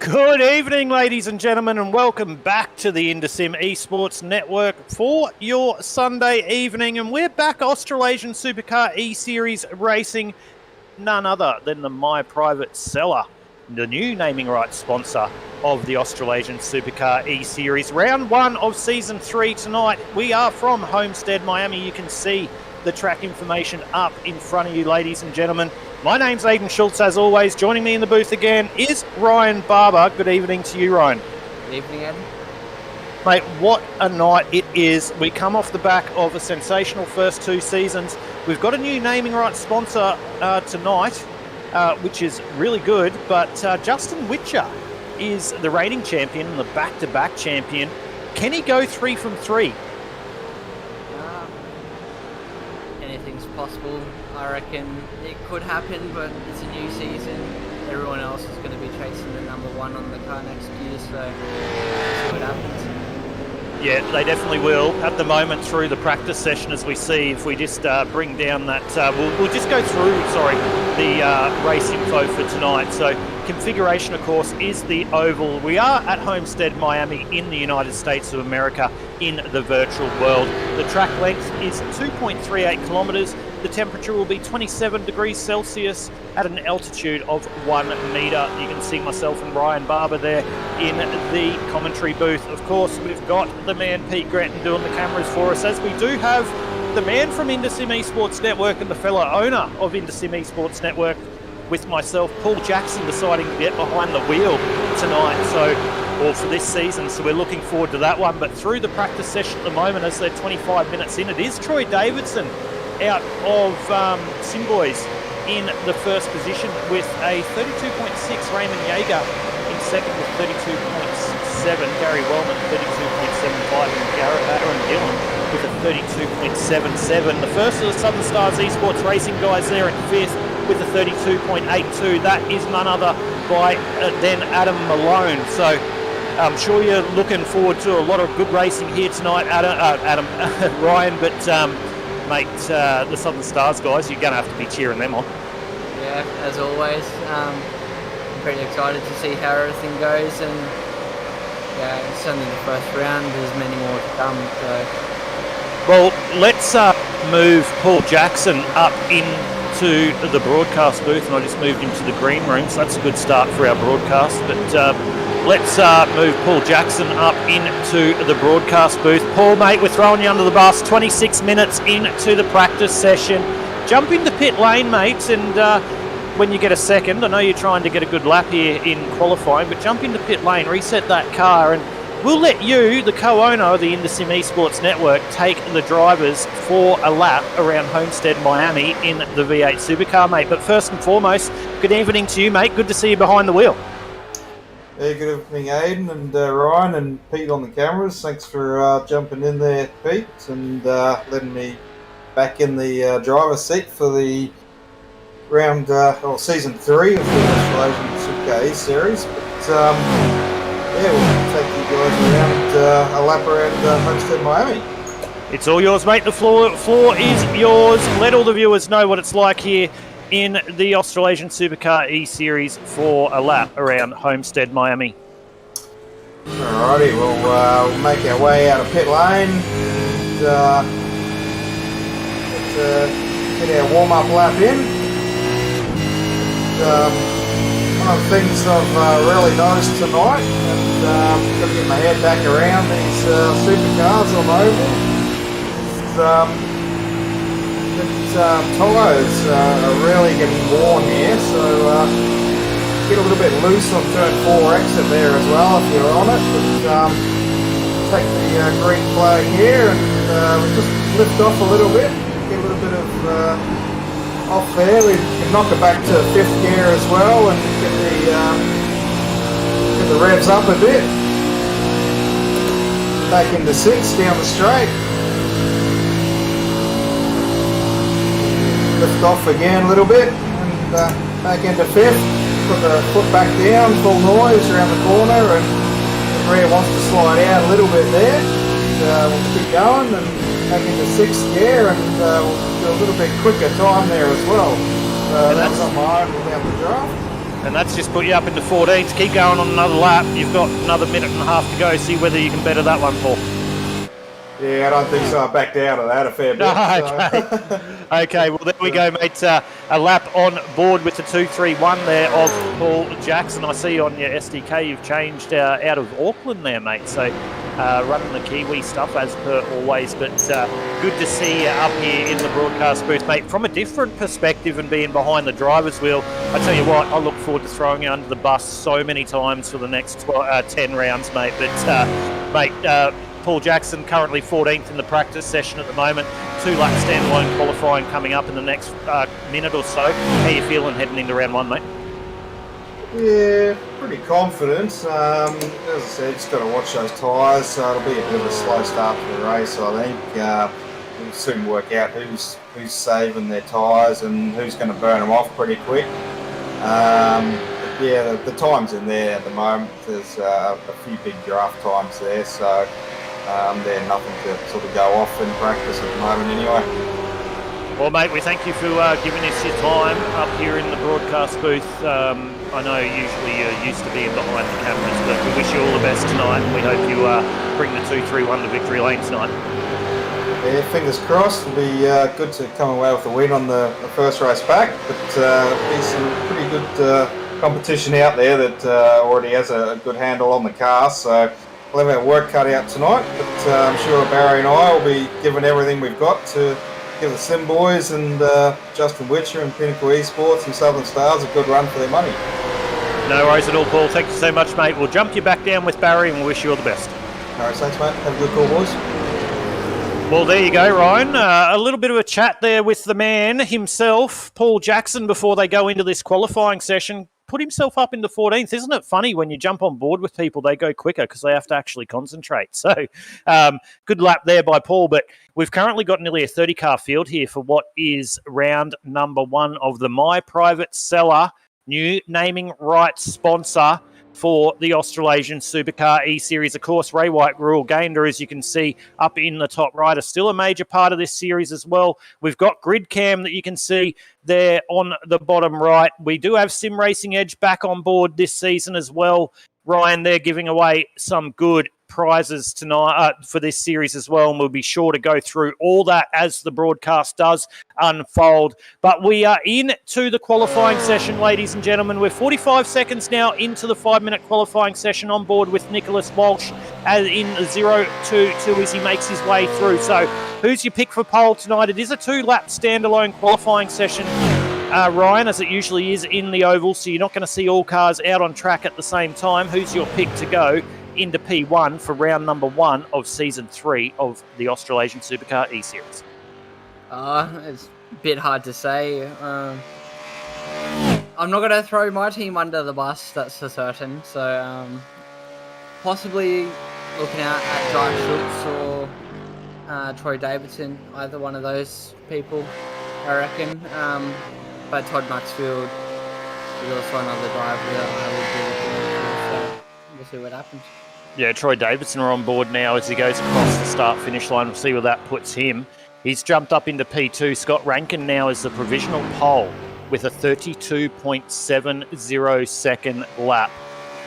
Good evening, ladies and gentlemen, and welcome back to the IndySim Esports Network for your Sunday evening. And we're back Australasian Supercar eSeries racing, none other than the My Private Seller, the new naming rights sponsor of the Australasian Supercar eSeries. Round one of Season 3 tonight. We are from Homestead, Miami. You can see the track information up in front of you, ladies and gentlemen. My name's Aiden Schultz, as always. Joining me in the booth again is Ryan Barber. Good evening to you, Ryan. Good evening, Ed. Mate, what a night it is. We come off the back of a sensational first two seasons. We've got a new naming rights sponsor tonight, which is really good. But Justin Witcher is the reigning champion and the back-to-back champion. Can he go 3 from 3? Anything's possible. I reckon it could happen, but it's a new season. Everyone else is going to be chasing the number one on the car next year, so we'll see what happens. Yeah, they definitely will. At the moment, through the practice session, as we see, if we just bring down that, we'll just go through, the race info for tonight. So configuration, of course, is the oval. We are at Homestead, Miami, in the United States of America, in the virtual world. The track length is 2.38 kilometres. The temperature will be 27 degrees Celsius at an altitude of 1 metre. You can see myself and Ryan Barber there in the commentary booth. Of course, we've got the man Pete Gretton doing the cameras for us, as we do have the man from IndySim Esports Network and the fellow owner of IndySim Esports Network with myself, Paul Jackson, deciding to get behind the wheel tonight. Or for this season, so we're looking forward to that one. But through the practice session at the moment, as they're 25 minutes in, it is Troy Davidson out of Simboys in the first position with a 32.6. Raymond Yeager in second with 32.7. Gary Wellman 32.75, and Aaron Dillon with a 32.77. The first of the Southern Stars Esports Racing guys there in fifth with a 32.82. That is none other by then Adam Malone. So I'm sure you're looking forward to a lot of good racing here tonight, Ryan. But mate, the Southern Stars guys, you're going to have to be cheering them on. Yeah, as always. I'm pretty excited to see how everything goes, and yeah, it's only the first round. There's many more to come. So, well, let's move Paul Jackson up into the broadcast booth, and I just moved into the green room, so that's a good start for our broadcast. But let's move Paul Jackson up into the broadcast booth. Paul, mate, we're throwing you under the bus. 26 minutes into the practice session. Jump into pit lane, mate, and when you get a second, I know you're trying to get a good lap here in qualifying, but jump into pit lane, reset that car, and we'll let you, the co-owner of the IndySim Esports Network, take the drivers for a lap around Homestead, Miami in the V8 Supercar, mate. But first and foremost, good evening to you, mate. Good to see you behind the wheel. Yeah, good evening, Aiden and Ryan and Pete on the cameras. Thanks for jumping in there, Pete, and letting me back in the driver's seat for the round, or season 3 of the Australasian Supercar eSeries. But yeah, we'll take you guys around a lap around Homestead, Miami. It's all yours, mate. The floor is yours. Let all the viewers know what it's like here in the Australasian Supercar eSeries for a lap around Homestead, Miami. Alrighty, we'll make our way out of pit lane and get our warm-up lap in. One of the things I've really noticed tonight, and got to get my head back around these supercars on oval, tyres are really getting worn here, so get a little bit loose on turn 4 exit there as well if you're on it. But take the green flag here, and we just lift off a little bit, get a little bit of off there. We can knock it back to 5th gear as well, and get the revs up a bit. Back into 6th down the straight. Lift off again a little bit, and back into 5th. Put the foot back down, full noise around the corner, and the rear wants to slide out a little bit there. And, we'll keep going and back into 6th gear, and we'll do a little bit quicker time there as well. That's on my own without the draft. And that's just put you up into 14th. Keep going on another lap. You've got another minute and a half to go. See whether you can better that one, Paul. Yeah, I don't think so. I backed out of that a fair bit. Okay. Okay, well, there we go, mate. A lap on board with the 2-3-1 there of Paul Jackson. I see on your SDK you've changed out of Auckland there, mate. So running the Kiwi stuff as per always. But good to see you up here in the broadcast booth, mate. From a different perspective and being behind the driver's wheel, I tell you what, I look forward to throwing you under the bus so many times for the next 10 rounds, mate. But, mate, Paul Jackson currently 14th in the practice session at the moment. 2-lap standalone qualifying coming up in the next minute or so. How you feeling heading into round one, mate? Yeah, pretty confident. As I said, just got to watch those tyres, so it'll be a bit of a slow start to the race, I think. We'll soon work out who's saving their tyres and who's going to burn them off pretty quick. Yeah, the time's in there at the moment. There's a few big giraffe times there, so they're nothing to sort of go off in practice at the moment anyway. Well, mate, we thank you for giving us your time up here in the broadcast booth. I know usually you're used to being behind the cameras, but we wish you all the best tonight, and we hope you bring the 2-3-1 to victory lane tonight. Yeah, fingers crossed. It'll be good to come away with a win on the first race back, but there'll be some pretty good competition out there that already has a good handle on the car, so we'll have our work cut out tonight, but I'm sure Barry and I will be giving everything we've got to give the Sim Boys and Justin Witcher and Pinnacle Esports and Southern Stars a good run for their money. No worries at all, Paul. Thank you so much, mate. We'll jump you back down with Barry and we'll wish you all the best. All right, thanks, mate. Have a good call, boys. Well, there you go, Ryan. A little bit of a chat there with the man himself, Paul Jackson, before they go into this qualifying session. Put himself up into 14th. Isn't it funny when you jump on board with people, they go quicker because they have to actually concentrate. So good lap there by Paul. But we've currently got nearly a 30-car field here for what is round number one of the My Private Seller new naming rights sponsor for the Australasian Supercar eSeries. Of course, Ray White, Rural Gander, as you can see up in the top right, are still a major part of this series as well. We've got Grid Cam that you can see there on the bottom right. We do have Sim Racing Edge back on board this season as well. Ryan, they're giving away some good prizes tonight for this series as well, and we'll be sure to go through all that as the broadcast does unfold. But we are into the qualifying session, ladies and gentlemen. We're 45 seconds now into the 5-minute qualifying session on board with Nicholas Walsh as in 0-2-2 as he makes his way through. So who's your pick for pole tonight? It is a 2-lap standalone qualifying session, Ryan, as it usually is in the oval, so you're not going to see all cars out on track at the same time. Who's your pick to go into P1 for round number 1 of Season 3 of the Australasian Supercar eSeries? It's a bit hard to say. I'm not going to throw my team under the bus, that's for certain. So possibly looking out at Josh Schultz or Troy Davidson, either one of those people, I reckon. But Todd Maxfield is also another driver that I would be looking at, so we'll see what happens. Yeah, Troy Davidson are on board now as he goes across the start-finish line. We'll see where that puts him. He's jumped up into P2. Scott Rankin now is the provisional pole with a 32.70 second lap.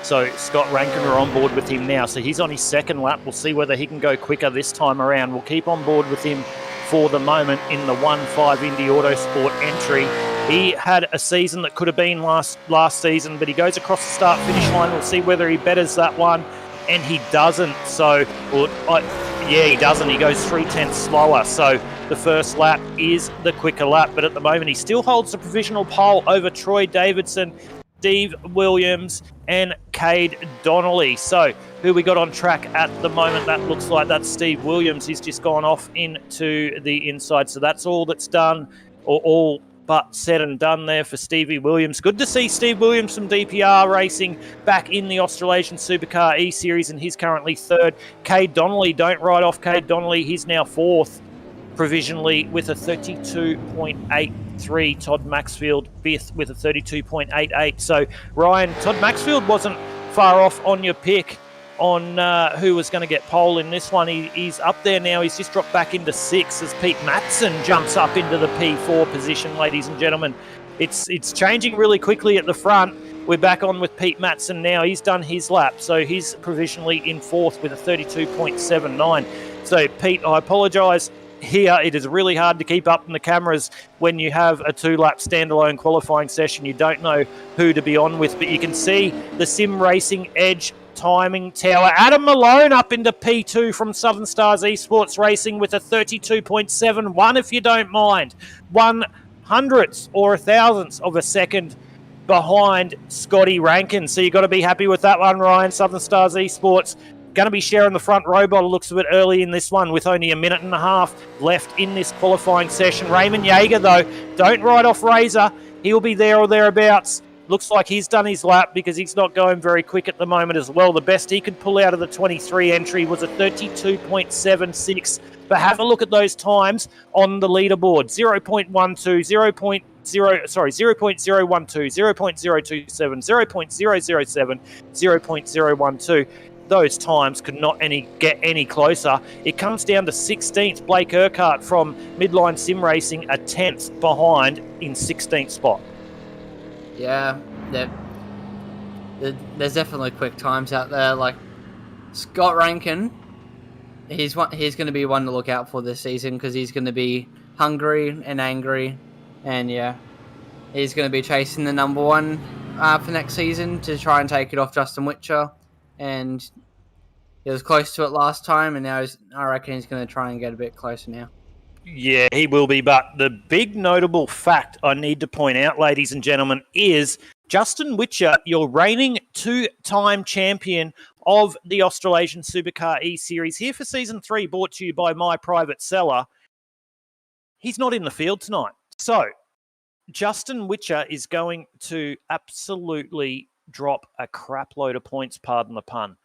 So Scott Rankin are on board with him now. So he's on his second lap. We'll see whether he can go quicker this time around. We'll keep on board with him for the moment in the 1-5 Indy Autosport entry. He had a season that could have been last season, but he goes across the start-finish line. We'll see whether he betters that one. And he doesn't. So, he doesn't. He goes 0.3 slower. So the first lap is the quicker lap. But at the moment, he still holds the provisional pole over Troy Davidson, Steve Williams, and Cade Donnelly. So who we got on track at the moment? That looks like that's Steve Williams. He's just gone off into the inside. So that's all that's done, or all but said and done there for Stevie Williams. Good to see Steve Williams from DPR Racing back in the Australasian Supercar eSeries, and he's currently third. Cade Donnelly, don't write off Cade Donnelly. He's now fourth provisionally with a 32.83. Todd Maxfield fifth with a 32.88. So, Ryan, Todd Maxfield wasn't far off on your pick on who was going to get pole in this one. He's up there now. He's just dropped back into 6 as Pete Matson jumps up into the P4 position, ladies and gentlemen. It's changing really quickly at the front. We're back on with Pete Matson now. He's done his lap, so he's provisionally in fourth with a 32.79. So, Pete, I apologise. Here, it is really hard to keep up in the cameras when you have a 2-lap standalone qualifying session. You don't know who to be on with, but you can see the Sim Racing Edge timing tower. Adam Malone up into P2 from Southern Stars Esports Racing with a 32.71, if you don't mind. 1/100th or 1,000th of a second behind Scotty Rankin. So you've got to be happy with that one, Ryan. Southern Stars Esports going to be sharing the front row by the looks of it early in this one with only a minute and a half left in this qualifying session. Raymond Yeager, though, don't ride off Razor. He'll be there or thereabouts. Looks like he's done his lap because he's not going very quick at the moment as well. The best he could pull out of the 23 entry was a 32.76. But have a look at those times on the leaderboard. 0.12, 0.012, 0.027, 0.007, 0.012. Those times could not get any closer. It comes down to 16th. Blake Urquhart from Midline Sim Racing, a 10th behind in 16th spot. Yeah, there's definitely quick times out there. Like Scott Rankin, he's going to be one to look out for this season because he's going to be hungry and angry, and yeah, he's going to be chasing the number one for next season to try and take it off Justin Witcher. And he was close to it last time, and now I reckon he's going to try and get a bit closer now. Yeah, he will be. But the big notable fact I need to point out, ladies and gentlemen, is Justin Witcher, your reigning 2-time champion of the Australasian Supercar eSeries, here for Season 3, brought to you by My Private Seller. He's not in the field tonight. So, Justin Witcher is going to absolutely drop a crap load of points, pardon the pun.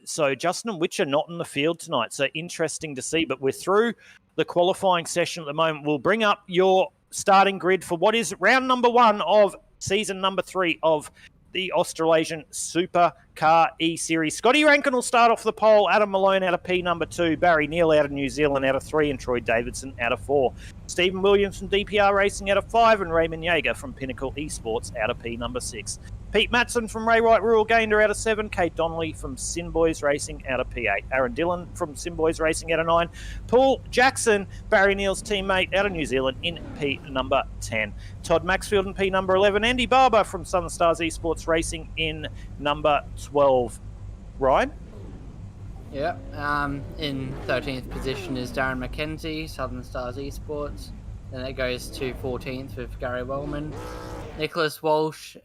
So Justin Witcher not in the field tonight. So interesting to see, but we're through the qualifying session at the moment. We'll bring up your starting grid for what is round number 1 of season number 3 of the Australasian Supercar eSeries. Scotty Rankin will start off the pole. Adam Malone out of P number 2. Barry Neal out of New Zealand out of 3. And Troy Davidson out of 4. Stephen Williams from DPR Racing out of 5. And Raymond Yeager from Pinnacle Esports out of P number 6. Pete Matson from Ray White Rural Gander out of 7. Kate Donnelly from Sinboys Racing out of P8. Aaron Dillon from Sinboys Racing out of 9. Paul Jackson, Barry Neal's teammate out of New Zealand in P number 10. Todd Maxfield in P number 11. Andy Barber from Southern Stars Esports Racing in number 12. Ryan? Yeah, in 13th position is Darren McKenzie, Southern Stars Esports. Then it goes to 14th with Gary Wellman. Nicholas Walsh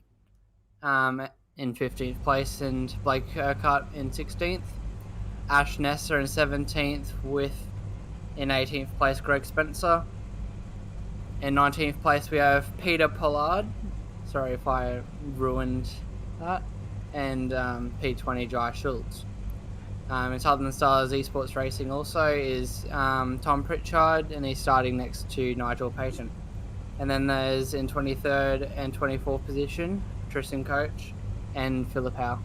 in 15th place, and Blake Urquhart in 16th. Ash Nesser in 17th with, in 18th place, Greg Spencer. In 19th place, we have Peter Pollard. Sorry if I ruined that. And P20 Jai Schultz. In Southern Stars Esports Racing also is Tom Pritchard, and he's starting next to Nigel Payton. And then there's in 23rd and 24th position, Tristan Coach and Philip Howe.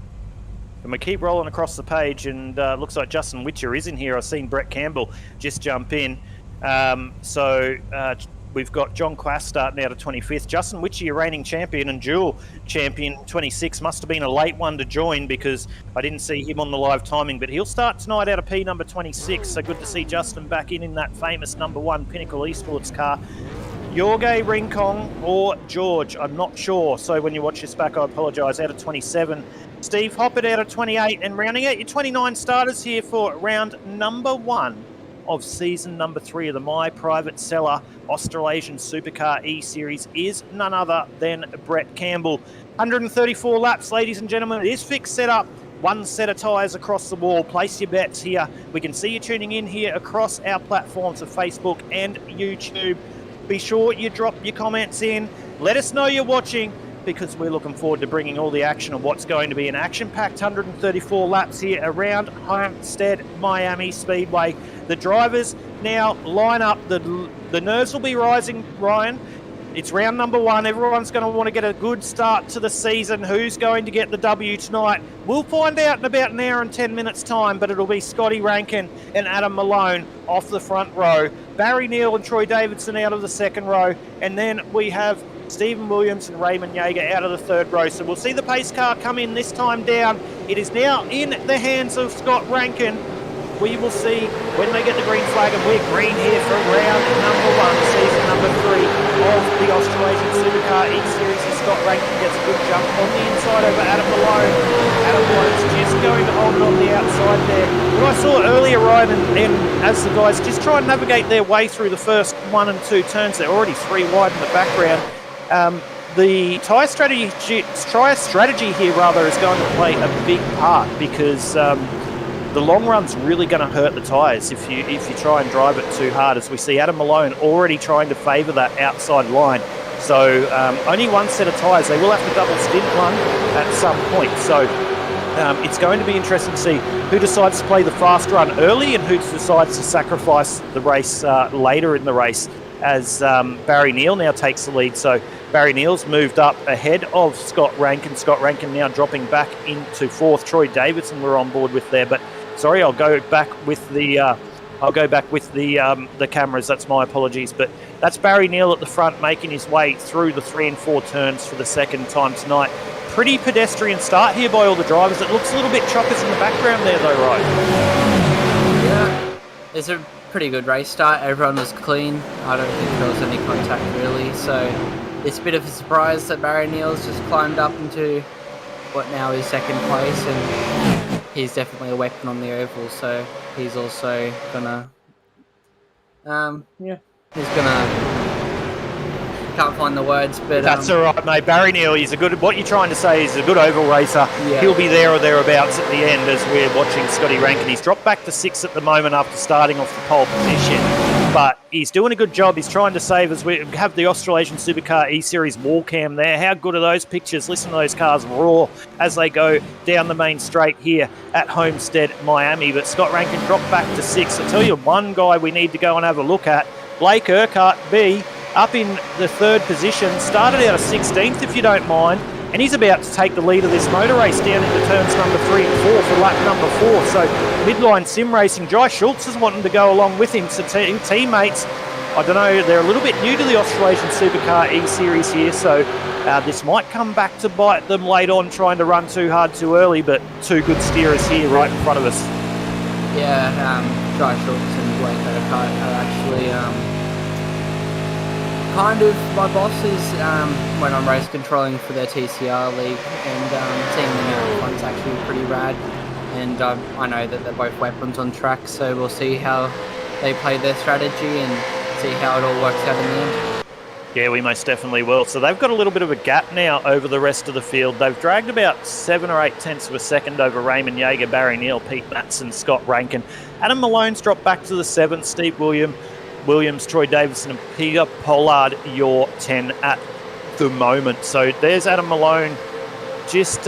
And we keep rolling across the page, and looks like Justin Witcher is in here. I've seen Brett Campbell just jump in. We've got John Quast starting out of 25th. Justin Witcher, your reigning champion and dual champion, 26. Must have been a late one to join because I didn't see him on the live timing, but he'll start tonight out of P number 26. So good to see Justin back in that famous number 1 Pinnacle Esports car. Jorge Rincon or George, I'm not sure. So when you watch this back, I apologise, out of 27. Steve Hoppert out of 28, and rounding out your 29 starters here for round number 1 of season number 3 of the My Private Seller Australasian Supercar eSeries is none other than Brett Campbell. 134 laps, ladies and gentlemen. It is fixed setup. 1 set of tyres across the wall. Place your bets here. We can see you tuning in here across our platforms of Facebook and YouTube. Be sure you drop your comments in. Let us know you're watching, because we're looking forward to bringing all the action of what's going to be an action-packed 134 laps here around Homestead, Miami Speedway. The drivers now line up. The nerves will be rising, Ryan. It's round number 1. Everyone's going to want to get a good start to the season. Who's going to get the W tonight? We'll find out in about an hour and 10 minutes' time, but it'll be Scotty Rankin and Adam Malone off the front row. Barry Neal and Troy Davidson out of the second row. And then we have Stephen Williams and Raymond Yeager out of the third row. So we'll see the pace car come in, this time down. It is now in the hands of Scott Rankin. We will see when they get the green flag, and we're green here for round number 1, season number 3 of the Australasian Supercar eSeries. Scott Rankin gets a good jump on the inside over Adam Malone. Adam Malone's just going to hold it on the outside there. What I saw earlier, Ryan, and as the guys just try and navigate their way through the first 1 and 2 turns, they're already 3 wide in the background. The tyre strategy here, rather, is going to play a big part, because the long run's really going to hurt the tyres if you try and drive it too hard, as we see Adam Malone already trying to favour that outside line. So only one set of tyres. They will have to double stint one at some point. So it's going to be interesting to see who decides to play the fast run early and who decides to sacrifice the race later in the race, as Barry Neal now takes the lead. So Barry Neal's moved up ahead of Scott Rankin. Scott Rankin now dropping back into 4th. Troy Davidson we're on board with there, but sorry, I'll go back with the cameras. That's my apologies, but that's Barry Neal at the front, making his way through the 3 and 4 turns for the second time tonight. Pretty pedestrian start here by all the drivers. It looks a little bit chockers in the background there, though, right? Yeah, it's a pretty good race start. Everyone was clean. I don't think there was any contact really, so it's a bit of a surprise that Barry Neal's just climbed up into what now is 2nd place, and he's definitely a weapon on the oval, so he's also gonna he's gonna, can't find the words, but that's all right, mate. Barry Neal, what you're trying to say is a good oval racer. Yeah. He'll be there or thereabouts at the end, as we're watching Scotty Rankin. He's dropped back to 6th at the moment after starting off the pole position, but he's doing a good job. He's trying to save, as we have the Australasian Supercar eSeries wall cam there. How good are those pictures? Listen to those cars roar as they go down the main straight here at Homestead, Miami. But Scott Rankin dropped back to 6th. I'll tell you one guy we need to go and have a look at, Blake Urquhart, B, up in the 3rd position, started out of 16th, if you don't mind, and he's about to take the lead of this motor race down into turns number 3 and 4 for lap number 4. So midline sim racing, Jai Schultz is wanting to go along with him. So teammates, I don't know, they're a little bit new to the Australasian Supercar eSeries here, so this might come back to bite them late on, trying to run too hard too early, but 2 good steerers here right in front of us. yeah, Jai Schultz and Blake Urquhart are actually kind of my bosses when I'm race controlling for their TCR league, and seeing them out in front's actually pretty rad, and I know that they're both weapons on track, so we'll see how they play their strategy and see how it all works out in the end. Yeah, we most definitely will. So they've got a little bit of a gap now over the rest of the field. They've dragged about 7 or 8 tenths of a second over Raymond Yeager, Barry Neal, Pete Matson, Scott Rankin. Adam Malone's dropped back to the 7th. Steve Williams, Troy Davidson and Peter Pollard, your 10 at the moment. So there's Adam Malone just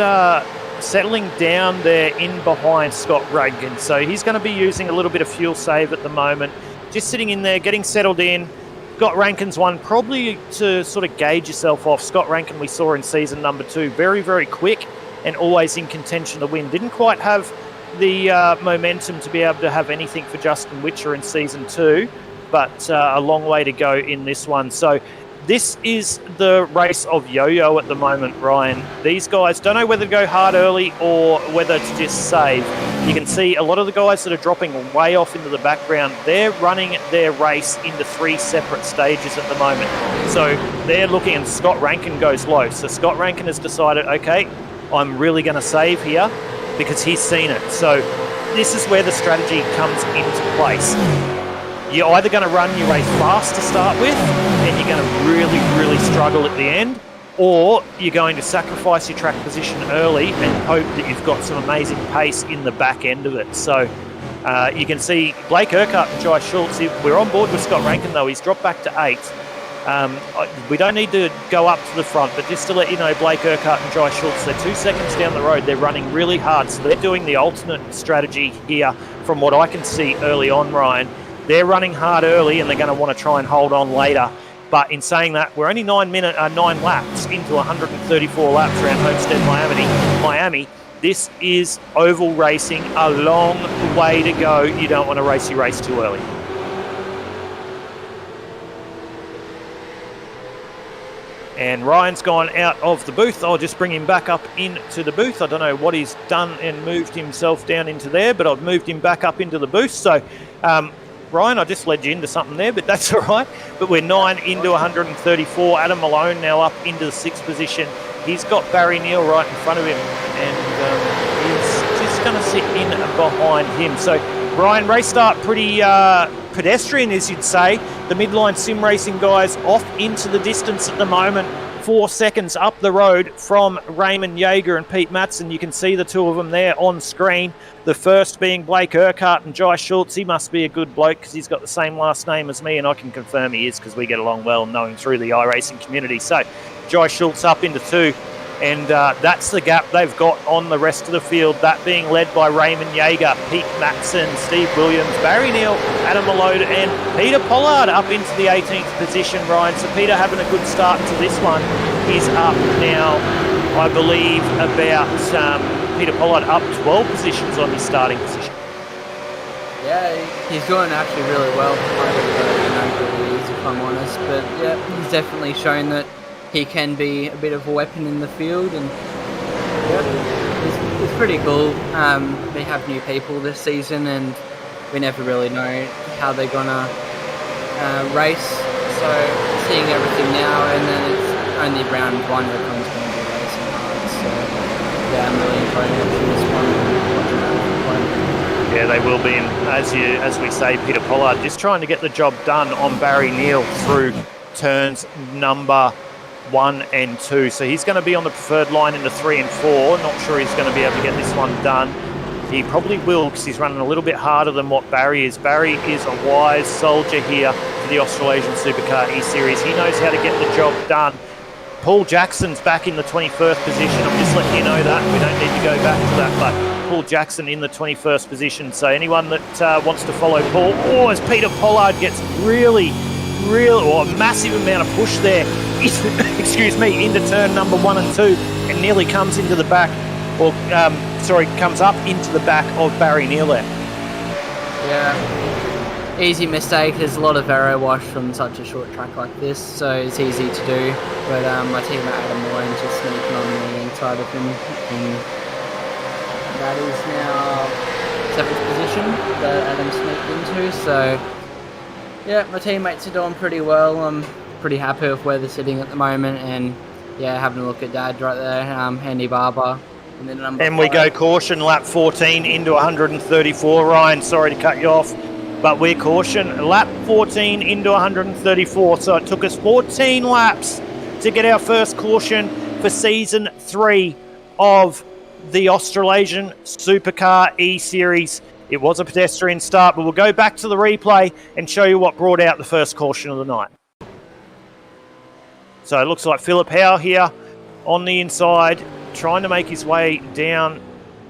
settling down there in behind Scott Rankin. So he's going to be using a little bit of fuel save at the moment. Just sitting in there, getting settled in. Scott Rankin's one, probably to sort of gauge yourself off. Scott Rankin we saw in season number 2, very, very quick and always in contention to win. Didn't quite have the momentum to be able to have anything for Justin Witcher in season 2, but a long way to go in this one. So this is the race of yo-yo at the moment, Ryan. These guys don't know whether to go hard early or whether to just save. You can see a lot of the guys that are dropping way off into the background, they're running their race into 3 separate stages at the moment. So they're looking, and Scott Rankin goes low. So Scott Rankin has decided, okay, I'm really going to save here because he's seen it. So this is where the strategy comes into place. You're either going to run your race fast to start with, and you're going to really, really struggle at the end, or you're going to sacrifice your track position early and hope that you've got some amazing pace in the back end of it. So you can see Blake Urquhart and Jai Schultz. We're on board with Scott Rankin, though. He's dropped back to 8th. We don't need to go up to the front, but just to let you know, Blake Urquhart and Jai Schultz, they're 2 seconds down the road. They're running really hard, so they're doing the alternate strategy here from what I can see early on, Ryan. They're running hard early, and they're going to want to try and hold on later. But in saying that, we're only 9 laps into 134 laps around Homestead, Miami. This is oval racing, a long way to go. You don't want to race your race too early. And Ryan's gone out of the booth. I'll just bring him back up into the booth. I don't know what he's done and moved himself down into there, but I've moved him back up into the booth. So, Ryan, I just led you into something there, but that's all right. But we're 9 into 134. Adam Malone now up into the 6th position. He's got Barry Neal right in front of him, and he's just going to sit in behind him. So, Ryan, race start pretty pedestrian, as you'd say. The midline sim racing guys off into the distance at the moment. 4 seconds up the road from Raymond Yeager and Pete Matson. You can see the two of them there on screen. The first being Blake Urquhart and Jai Schultz. He must be a good bloke because he's got the same last name as me, and I can confirm he is because we get along well knowing through the iRacing community. So Jai Schultz up into 2. And that's the gap they've got on the rest of the field, that being led by Raymond Yeager, Pete Matson, Steve Williams, Barry Neal, Adam Malone, and Peter Pollard up into the 18th position, Ryan. So Peter having a good start to this one. He's up now, I believe, about Peter Pollard up 12 positions on his starting position. Yeah, he's doing actually really well. I don't know who he is, if I'm honest. But yeah, he's definitely shown that he can be a bit of a weapon in the field, and yeah, it's pretty cool. We have new people this season, and we never really know how they're gonna race. So seeing everything now, and then it's only round 1 that comes going to be racing hard. So yeah, I'm really enjoying watching this one. Yeah, they will be, and as we say, Peter Pollard just trying to get the job done on Barry Neal through turns number 1 and 2. So he's going to be on the preferred line into 3 and 4. Not sure he's going to be able to get this one done. He probably will because he's running a little bit harder than what Barry is. Barry is a wise soldier here for the Australasian Supercar eSeries. He knows how to get the job done. Paul Jackson's back in the 21st position. I'm just letting you know that. We don't need to go back to that, but Paul Jackson in the 21st position. So anyone that wants to follow Paul, as Peter Pollard gets a massive amount of push there, excuse me, into turn number 1 and 2, and nearly comes into the back, comes up into the back of Barry Neal there. Yeah, easy mistake. There's a lot of aero wash from such a short track like this, so it's easy to do. But my teammate Adam Moyne's just sneaking on the inside of him, and that is now 7th position that Adam sneaked into. So yeah, my teammates are doing pretty well. I'm pretty happy with where they're sitting at the moment, and yeah, having a look at Dad right there, Andy Barber. And then number 5. We go caution, lap 14 into 134. Ryan, sorry to cut you off, but we're caution, lap 14 into 134. So it took us 14 laps to get our first caution for season 3 of the Australasian Supercar eSeries. It was a pedestrian start, but we'll go back to the replay and show you what brought out the first caution of the night. So it looks like Philip Howe here on the inside, trying to make his way down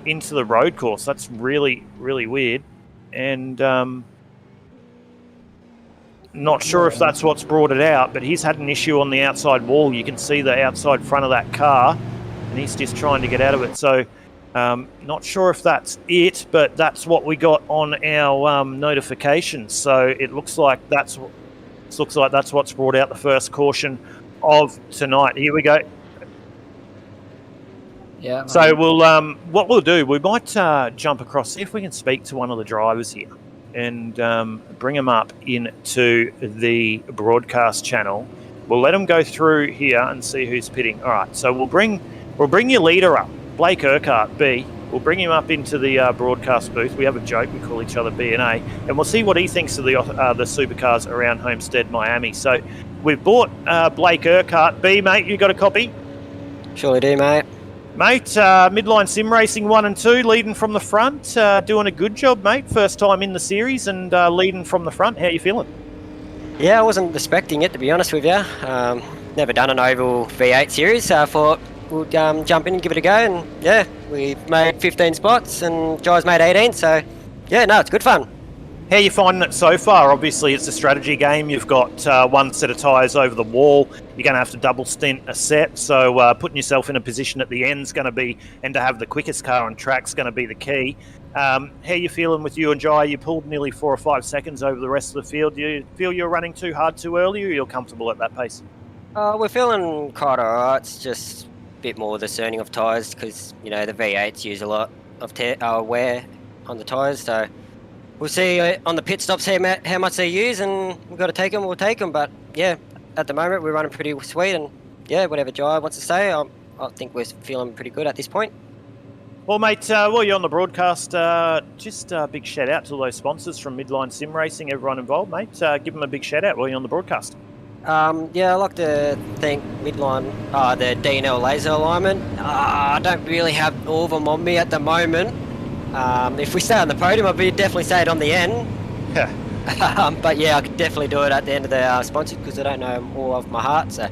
into the road course. That's really, really weird. And not sure if that's what's brought it out, but he's had an issue on the outside wall. You can see the outside front of that car, and he's just trying to get out of it. So not sure if that's it, but that's what we got on our notifications. So it looks like that's what's brought out the first caution of tonight. Here we go. Yeah. So we'll what we'll do, we might jump across, see if we can speak to one of the drivers here and bring them up into the broadcast channel. We'll let them go through here and see who's pitting. All right. So we'll bring your leader up, Blake Urquhart, B. We'll bring him up into the broadcast booth. We have a joke. We call each other B and A, and we'll see what he thinks of the supercars around Homestead, Miami. So we've bought Blake Urquhart. B, mate, you got a copy? Surely do, mate. Mate, midline sim racing 1 and 2, leading from the front, doing a good job, mate. First time in the series and leading from the front. How you feeling? Yeah, I wasn't expecting it, to be honest with you. Never done an oval V8 series, so I thought we'll jump in and give it a go. And yeah, we've made 15 spots and Jai's made 18, so yeah, no, it's good fun. How are you finding it so far? Obviously, it's a strategy game. You've got one set of tyres over the wall. You're going to have to double stint a set. So putting yourself in a position at the end is going to be, and to have the quickest car on track is going to be the key. How are you feeling with you and Jai? You pulled nearly 4 or 5 seconds over the rest of the field. Do you feel you're running too hard too early, or you're comfortable at that pace? We're feeling quite alright. It's just a bit more discerning of tyres because, the V8s use a lot of wear on the tyres. So we'll see on the pit stops how much they use, and we've got to take them, we'll take them. But yeah, at the moment we're running pretty sweet, and yeah, whatever Jai wants to say, I think we're feeling pretty good at this point. Well, mate, while you're on the broadcast, just a big shout out to all those sponsors from Midline Sim Racing, everyone involved, mate. Give them a big shout out while you're on the broadcast. Yeah, I'd like to thank Midline, the D&L laser alignment. I don't really have all of them on me at the moment. If we stay on the podium, I'd definitely say it on the end. But yeah, I could definitely do it at the end of the sponsors because I don't know them all off my heart. So.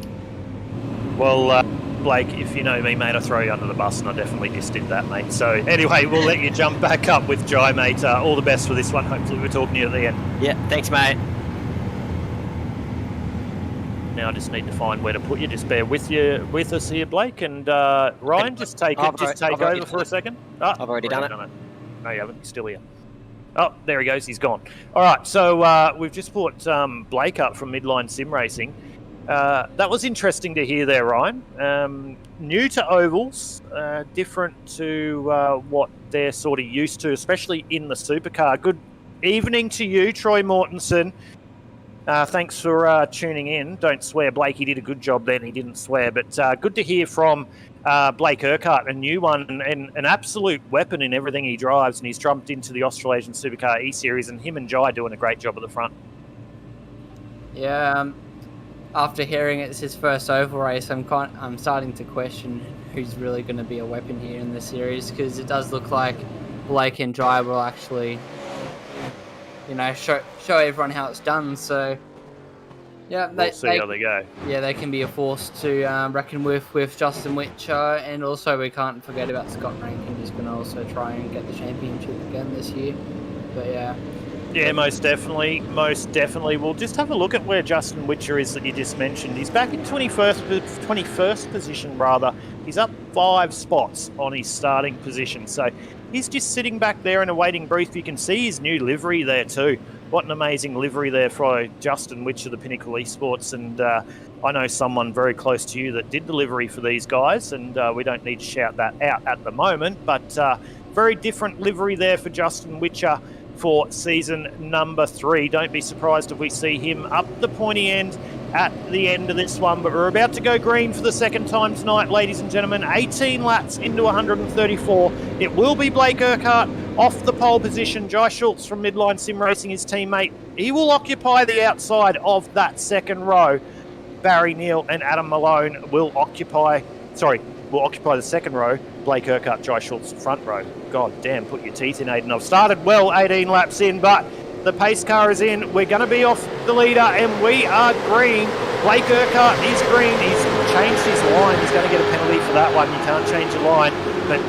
Well, Blake, if you know me, mate, I throw you under the bus, and I definitely just did that, mate. So anyway, we'll let you jump back up with Jai, mate. All the best for this one. Hopefully we're talking to you at the end. Yeah, thanks, mate. Now I just need to find where to put you. Just bear with us here, Blake, and Ryan. Just take over for a second. I've already done it. No, you haven't. You're still here. Oh, there he goes. He's gone. All right. So we've just brought Blake up from Midline Sim Racing. That was interesting to hear there, Ryan. New to ovals, different to what they're sort of used to, especially in the supercar. Good evening to you, Troy Mortensen. Thanks for tuning in. Don't swear, Blake. He did a good job then. He didn't swear. But good to hear from Blake Urquhart, a new one and an absolute weapon in everything he drives. And he's jumped into the Australasian Supercar eSeries, and him and Jai doing a great job at the front. Yeah, after hearing it's his first oval race, I'm starting to question who's really going to be a weapon here in the series, because it does look like Blake and Jai will actually, show everyone how it's done. So yeah, we'll see how they go. Yeah, they can be a force to reckon with Justin Witcher, and also we can't forget about Scott Rankin, who's going to also try and get the championship again this year. But yeah. Yeah, most definitely. We'll just have a look at where Justin Witcher is that you just mentioned. He's back in 21st position, rather. He's up 5 spots on his starting position. So he's just sitting back there in a waiting booth. You can see his new livery there too. What an amazing livery there for Justin Witcher, the Pinnacle Esports. And I know someone very close to you that did the livery for these guys, and we don't need to shout that out at the moment. But very different livery there for Justin Witcher for season number 3. Don't be surprised if we see him up the pointy end at the end of this one. But we're about to go green for the second time tonight, ladies and gentlemen. 18 laps into 134. It will be Blake Urquhart off the pole position. Jai Schultz from Midline Sim Racing, his teammate. He will occupy the outside of that second row. Barry Neal and Adam Malone will occupy the second row. Blake Urquhart, Jai Schultz, front row. God damn, put your teeth in, Aiden. I've started well, 18 laps in, but the pace car is in. We're going to be off the leader, and we are green. Blake Urquhart is green. He's changed his line. He's going to get a penalty for that one. You can't change your line, but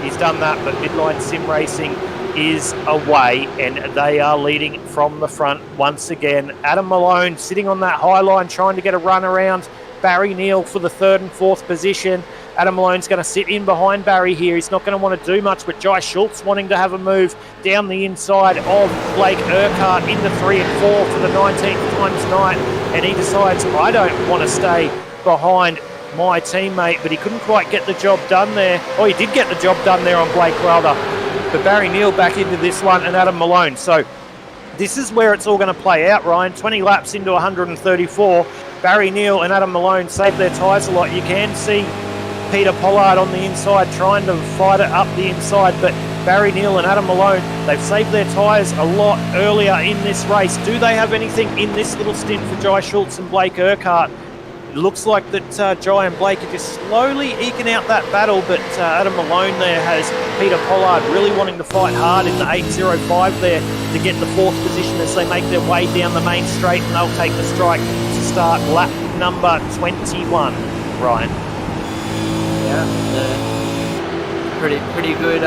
he's done that. But Midline Sim Racing is away, and they are leading from the front once again. Adam Malone sitting on that high line, trying to get a run around Barry Neal for the 3rd and 4th position. Adam Malone's going to sit in behind Barry here. He's not going to want to do much, but Jai Schultz wanting to have a move down the inside of Blake Urquhart into 3 and 4 for the 19th time tonight. And he decides, I don't want to stay behind my teammate, but he couldn't quite get the job done there. Oh, he did get the job done there on Blake, rather. But Barry Neal back into this one, and Adam Malone. So this is where it's all going to play out, Ryan. 20 laps into 134. Barry Neal and Adam Malone save their tyres a lot. You can see Peter Pollard on the inside trying to fight it up the inside, but Barry Neal and Adam Malone, they've saved their tyres a lot earlier in this race. Do they have anything in this little stint for Jai Schultz and Blake Urquhart? It looks like that Jai and Blake are just slowly eking out that battle, but Adam Malone there has Peter Pollard really wanting to fight hard in the 8.05 there to get the 4th position as they make their way down the main straight, and they'll take the strike to start lap number 21, Ryan. Yeah, pretty good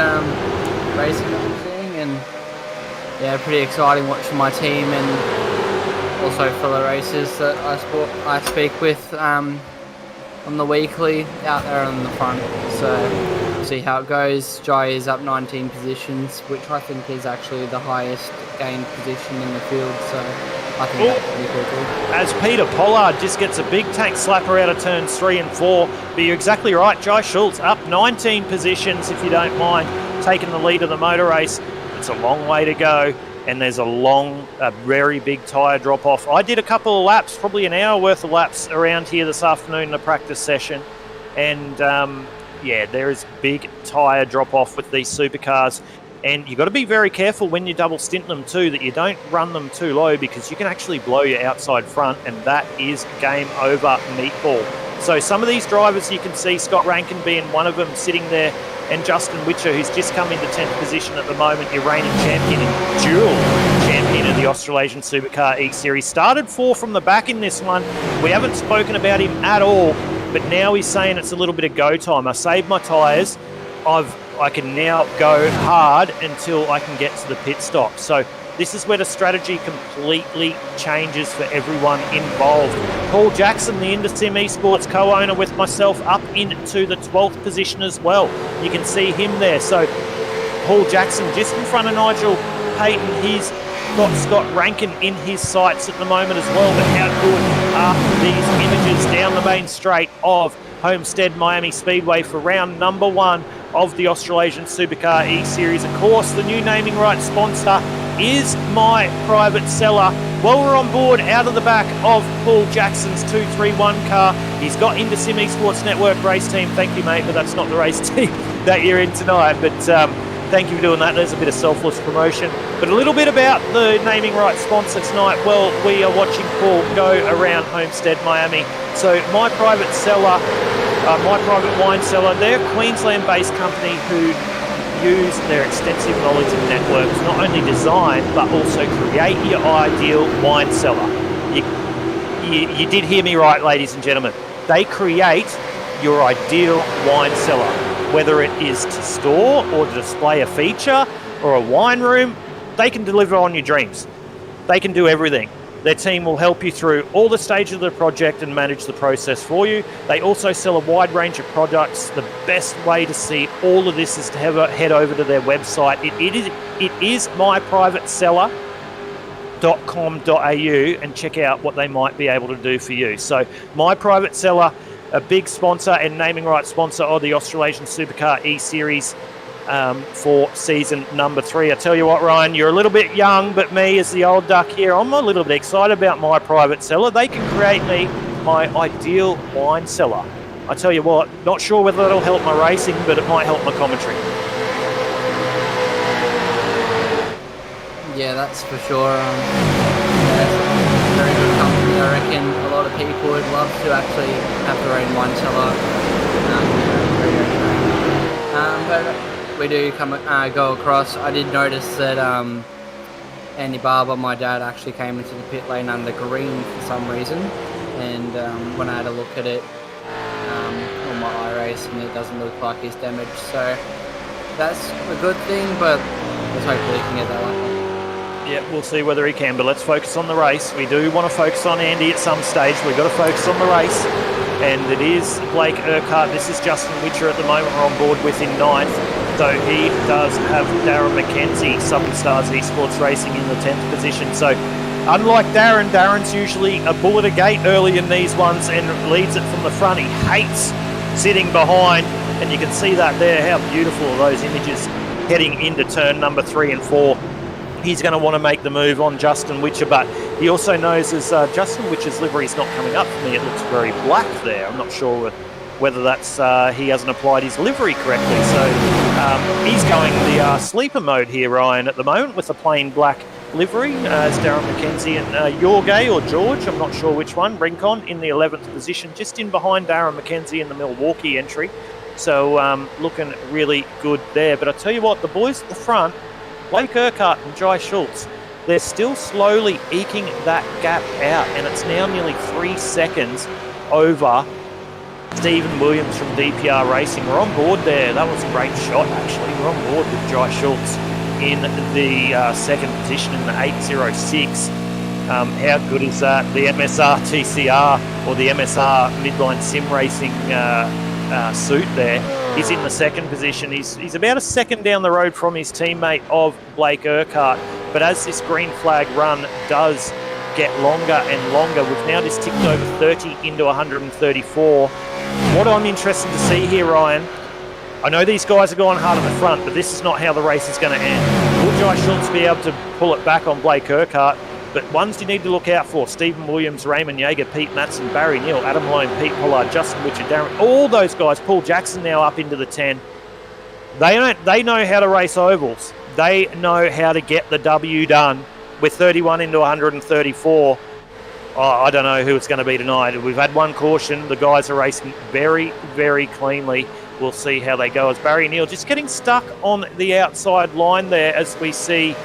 racing that I'm seeing, and yeah, pretty exciting watching my team and also fellow racers that I speak with on the weekly out there on the front. So we'll see how it goes. Jai is up 19 positions, which I think is actually the highest gained position in the field. So I think that's pretty cool too. As Peter Pollard just gets a big tank slapper out of turns 3 and 4. But you're exactly right, Jai Schultz up 19 positions, if you don't mind, taking the lead of the motor race. It's a long way to go, and there's a very big tyre drop-off. I did a couple of laps, probably an hour worth of laps around here this afternoon in the practice session. And, yeah, there is big tyre drop-off with these supercars. And you've got to be very careful when you double stint them too, that you don't run them too low, because you can actually blow your outside front, and that is game over meatball. So some of these drivers you can see, Scott Rankin being one of them, sitting there, and Justin Witcher, who's just come into 10th position at the moment, your reigning champion and dual champion of the Australasian Supercar eSeries. Started 4 from the back in this one. We haven't spoken about him at all, but now he's saying it's a little bit of go time. I saved my tyres. I can now go hard until I can get to the pit stop. So this is where the strategy completely changes for everyone involved. Paul Jackson, the Indosim Esports co-owner with myself, up into the 12th position as well. You can see him there. So Paul Jackson just in front of Nigel Payton. He's got Scott Rankin in his sights at the moment as well. But how good are these images down the main straight of Homestead Miami Speedway for round number 1 of the Australasian Supercar eSeries. Of course, the new naming rights sponsor is My Private Seller. Well, we're on board out of the back of Paul Jackson's 231 car. He's got Indosim Esports Network race team. Thank you, mate, but that's not the race team that you're in tonight. But thank you for doing that. There's a bit of selfless promotion. But a little bit about the naming rights sponsor tonight. Well, we are watching Paul go around Homestead, Miami. So My Private Seller, My Private Wine Cellar, they're a Queensland-based company who use their extensive knowledge of networks, not only design, but also create your ideal wine cellar. You did hear me right, ladies and gentlemen. They create your ideal wine cellar, whether it is to store or to display a feature or a wine room. They can deliver on your dreams. They can do everything. Their team will help you through all the stages of the project and manage the process for you. They also sell a wide range of products. The best way to see all of this is to head over to their website. It is myprivateseller.com.au and check out what they might be able to do for you. So My Private Seller, a big sponsor and naming rights sponsor of the Australasian Supercar eSeries for season number 3. I tell you what, Ryan, you're a little bit young, but me as the old duck here, I'm a little bit excited about My Private Seller. They can create me my ideal wine cellar. I tell you what, not sure whether that'll help my racing, but it might help my commentary. Yeah, that's for sure. Very good company. I reckon a lot of people would love to actually have their own wine cellar. But we do go across. I did notice that Andy Barber, my dad, actually came into the pit lane under green for some reason, and when I had a look at it on my iRace, and it doesn't look like he's damaged, so that's a good thing, but let's hopefully he can get that one. Yeah, we'll see whether he can, but let's focus on the race. We do want to focus on Andy at some stage. We've got to focus on the race, and it is Blake Urquhart. This is Justin Witcher at the moment. We're on board with in 9th, though he does have Darren McKenzie, Southern Stars Esports Racing, in the 10th position. So unlike Darren's usually a bullet a gate early in these ones and leads it from the front. He hates sitting behind, and you can see that there, how beautiful are those images heading into turn number 3 and 4. He's going to want to make the move on Justin Witcher, but he also knows as Justin Witcher's livery is not coming up for me. It looks very black there. I'm not sure whether that's he hasn't applied his livery correctly. So he's going the sleeper mode here, Ryan, at the moment with a plain black livery as Darren McKenzie and Jorge or George, I'm not sure which one, Rincon in the 11th position, just in behind Darren McKenzie in the Milwaukee entry. So looking really good there. But I tell you what, the boys at the front, Blake Urquhart and Jai Schultz, they're still slowly eking that gap out, and it's now nearly 3 seconds over Stephen Williams from DPR Racing. We're on board there. That was a great shot, actually. We're on board with Jai Schultz in the 2nd position in the 806. How good is that? The MSR TCR, or the MSR Midline Sim Racing suit there. He's in the 2nd position. He's about a second down the road from his teammate of Blake Urquhart. But as this green flag run does get longer and longer. We've now just ticked over 30 into 134. What I'm interested to see here, Ryan, I know these guys are going hard at the front, but this is not how the race is going to end. Will Jai Schultz be able to pull it back on Blake Urquhart? But ones you need to look out for: Stephen Williams, Raymond Yeager, Pete Matson, Barry Neal, Adam Lone, Pete Pollard, Justin Witcher, Darren, all those guys. Paul Jackson now up into the 10. They know how to race ovals. They know how to get the W done with 31 into 134. I don't know who it's going to be tonight. We've had one caution. The guys are racing very, very cleanly. We'll see how they go. As Barry Neal just getting stuck on the outside line there, as we see.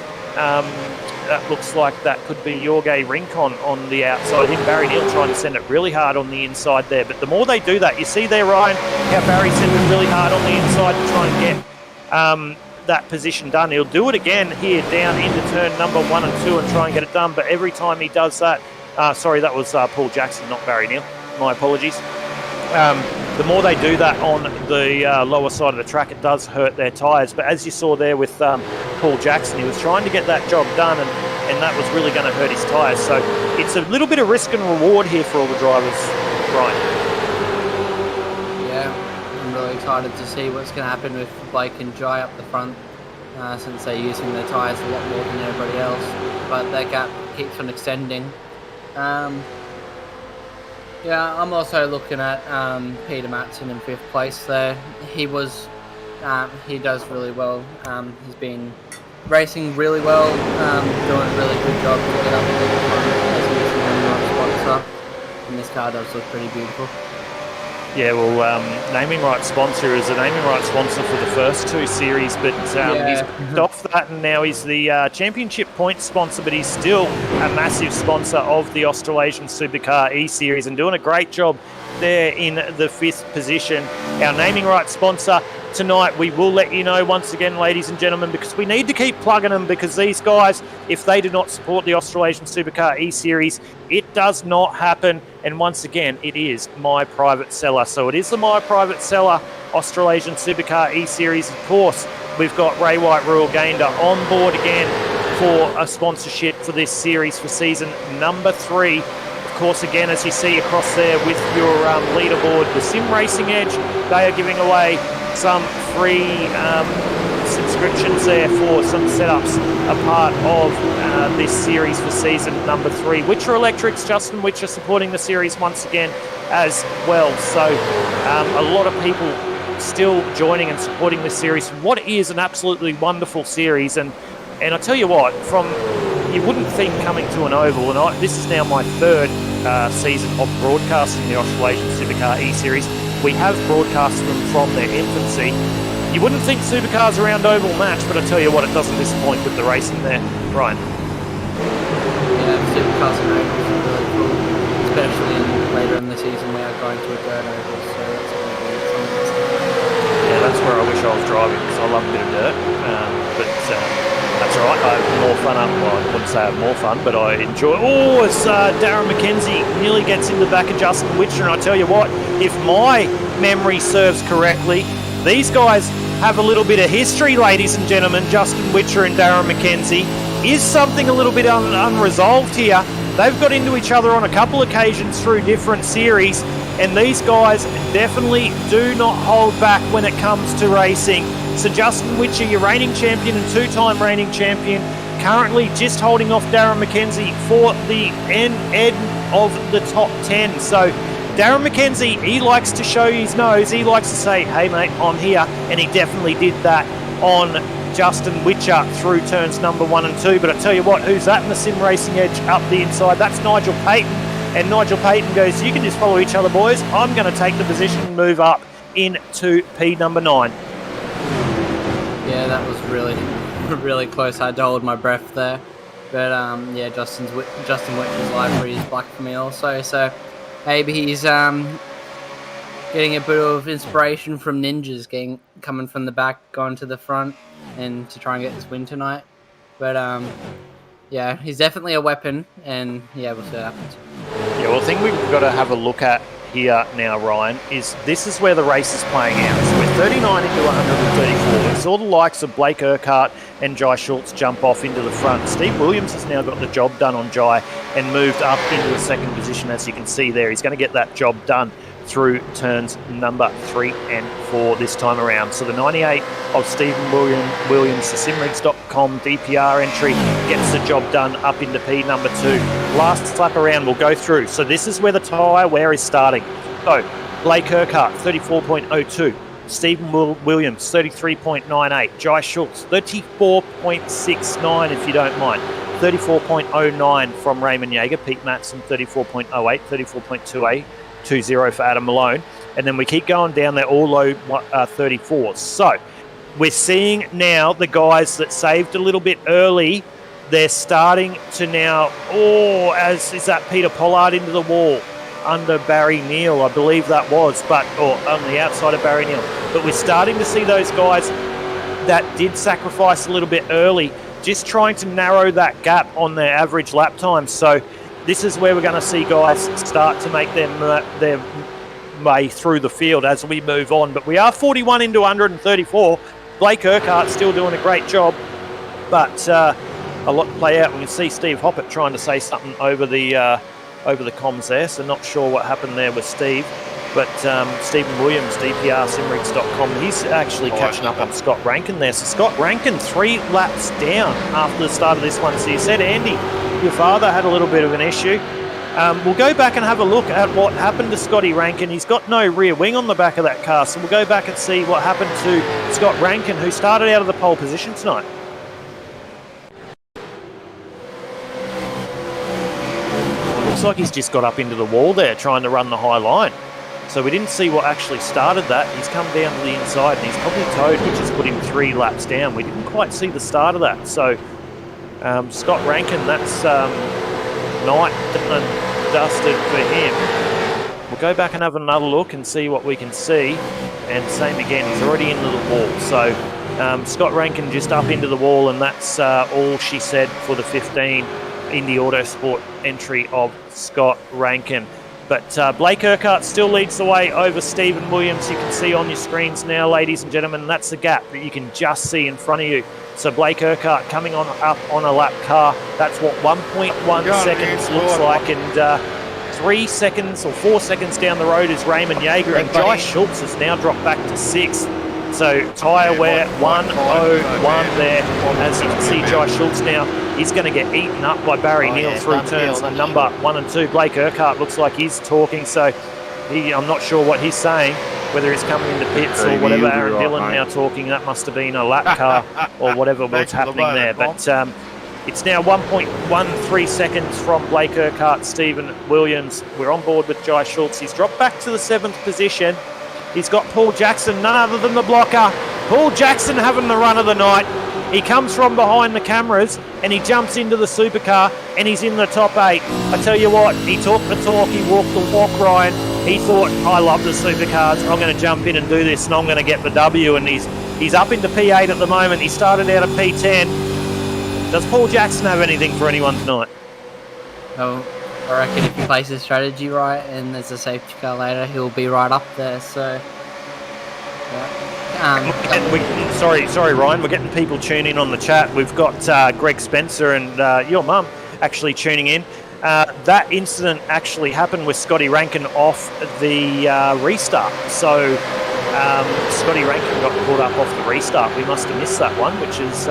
That looks like that could be Jorge Rincon on the outside. Him, Barry Neal, trying to send it really hard on the inside there. But the more they do that, you see there, Ryan, how Barry sent it really hard on the inside to try and get that position done. He'll do it again here down into turn number 1 and 2 and try and get it done. But every time he does that, sorry, that was Paul Jackson, not Barry Neal. My apologies. The more they do that on the lower side of the track, it does hurt their tyres. But as you saw there with Paul Jackson, he was trying to get that job done, and that was really going to hurt his tyres. So it's a little bit of risk and reward here for all the drivers, right? Yeah, I'm really excited to see what's going to happen with Blake and Jai up the front, since they're using their tyres a lot more than everybody else. But that gap keeps on extending. Yeah, I'm also looking at Peter Matson in 5th place there. He does really well. He's been racing really well, doing a really good job to get up to the front as a naming right sponsor. And this car does look pretty beautiful. Yeah, well, naming right sponsor is a naming right sponsor for the first 2 series, but he's off that, and now he's the championship point sponsor, but he's still a massive sponsor of the Australasian Supercar eSeries and doing a great job there in the 5th position. Our naming right sponsor tonight, we will let you know once again, ladies and gentlemen, because we need to keep plugging them, because these guys, if they do not support the Australasian Supercar eSeries, it does not happen. And once again, it is My Private Seller. So it is the My Private Seller Australasian Supercar eSeries. Of course, we've got Ray White Royal Gander on board again for a sponsorship for this series for season number 3. Of course, again, as you see across there with your leaderboard, the Sim Racing Edge, they are giving away some free subscriptions there for some setups, a part of this series for season number 3. Witcher Electrics, Justin Witcher supporting the series once again as well. So a lot of people still joining and supporting this series. What is an absolutely wonderful series, and I tell you what, you wouldn't think coming to an oval, and this is now my 3rd season of broadcasting the Australasian Supercar eSeries. We have broadcast them from their infancy. You wouldn't think supercars around oval match, but I tell you what, it doesn't disappoint with the racing there. Ryan. Yeah, supercars and ovals are really cool, especially later in the season we are going to a dirt oval, so that's going to be something. Yeah, that's where I wish I was driving, because I love a bit of dirt. But that's all right. I have more fun up. Well, I wouldn't say I have more fun, but I enjoy. Oh, as Darren McKenzie nearly gets in the back of Justin Witcher, and I tell you what, if my memory serves correctly, these guys have a little bit of history, ladies and gentlemen. Justin Witcher and Darren McKenzie. Is something a little bit unresolved here. They've got into each other on a couple occasions through different series, and these guys definitely do not hold back when it comes to racing. So Justin Witcher, your reigning champion and 2-time reigning champion, currently just holding off Darren McKenzie for the end of the top 10. So Darren McKenzie, he likes to show his nose. He likes to say, hey mate, I'm here. And he definitely did that on Justin Witcher through turns number 1 and 2. But I tell you what, who's that in the Sim Racing Edge up the inside? That's Nigel Payton. And Nigel Payton goes, you can just follow each other, boys. I'm going to take the position and move up into P number 9. Yeah, that was really close. I had to hold my breath there. But yeah, Justin Witcher's library is black for me also. So maybe he's getting a bit of inspiration from ninjas, coming from the back, going to the front, and to try and get this win tonight. But yeah, he's definitely a weapon, and yeah, we'll see what happens. Yeah, well, the thing we've got to have a look at here now, Ryan, is this is where the race is playing out. So we're 39 into 134. We saw the likes of Blake Urquhart and Jai Schultz jump off into the front. Steve Williams has now got the job done on Jai and moved up into the second position, as you can see there. He's going to get that job done through turns number 3 and 4 this time around. So the 98 of Stephen Williams, the simrigs.com DPR entry, gets the job done up into P number 2. Last lap around we'll go through. So this is where the tyre wear is starting. So Blake Urquhart, 34.02. Stephen Williams, 33.98. Jai Schultz, 34.69 if you don't mind. 34.09 from Raymond Yeager. Pete Matson, 34.08. 34.20 for Adam Malone. And then we keep going down there, all low 34s. So we're seeing now the guys that saved a little bit early, they're starting to now, is that Peter Pollard into the wall? Under Barry Neal, I believe that was, or on the outside of Barry Neal. But we're starting to see those guys that did sacrifice a little bit early, just trying to narrow that gap on their average lap time. So this is where we're going to see guys start to make their way through the field as we move on. But we are 41 into 134. Blake Urquhart still doing a great job, but a lot to play out. We can see Steve Hoppett trying to say something over the comms there, so not sure what happened there with Steve. But Stephen Williams, DPR, simrigs.com, he's actually catching up on Scott Rankin there. So Scott Rankin 3 laps down after the start of this one. So you said, Andy, your father had a little bit of an issue. We'll go back and have a look at what happened to Scotty Rankin. He's got no rear wing on the back of that car, so we'll go back and see what happened to Scott Rankin, who started out of the pole position tonight. Looks like he's just got up into the wall there trying to run the high line. So we didn't see what actually started that. He's come down to the inside and he's probably towed, which has put him 3 laps down. We didn't quite see the start of that. So Scott Rankin, that's night and dusted for him. We'll go back and have another look and see what we can see. And same again, he's already into the wall. So Scott Rankin just up into the wall, and that's all she said for the 15 Indy Autosport entry of Scott Rankin. But Blake Urquhart still leads the way over Stephen Williams. You can see on your screens now, ladies and gentlemen, that's the gap that you can just see in front of you. So Blake Urquhart coming up on a lap car. That's what 1.1 seconds looks like. And 3 seconds or 4 seconds down the road is Raymond Yeager. And Jai Schultz has now dropped back to 6th. So tyre wear 101 there. As you can see, Jai Schultz now, he's going to get eaten up by Barry Neal through turns number 1 and 2. Blake Urquhart looks like he's talking, so I'm not sure what he's saying, whether he's coming into pits or whatever. Aaron Dillon now talking, that must have been a lap car or whatever was happening there. But it's now 1.13 seconds from Blake Urquhart, Stephen Williams. We're on board with Jai Schultz. He's dropped back to the 7th position. He's got Paul Jackson, none other than the blocker. Paul Jackson having the run of the night. He comes from behind the cameras and he jumps into the supercar and he's in the top 8. I tell you what, he talked the talk, he walked the walk, Ryan. He thought, I love the supercars, I'm going to jump in and do this and I'm going to get the W. And he's up into P8 at the moment. He started out at P10. Does Paul Jackson have anything for anyone tonight? Oh, I reckon if he plays his strategy right and there's a safety car later, he'll be right up there. So, yeah. Sorry, Ryan. We're getting people tuning in on the chat. We've got Greg Spencer and your mum actually tuning in. That incident actually happened with Scotty Rankin off the restart. So Scotty Rankin got caught up off the restart. We must have missed that one, which is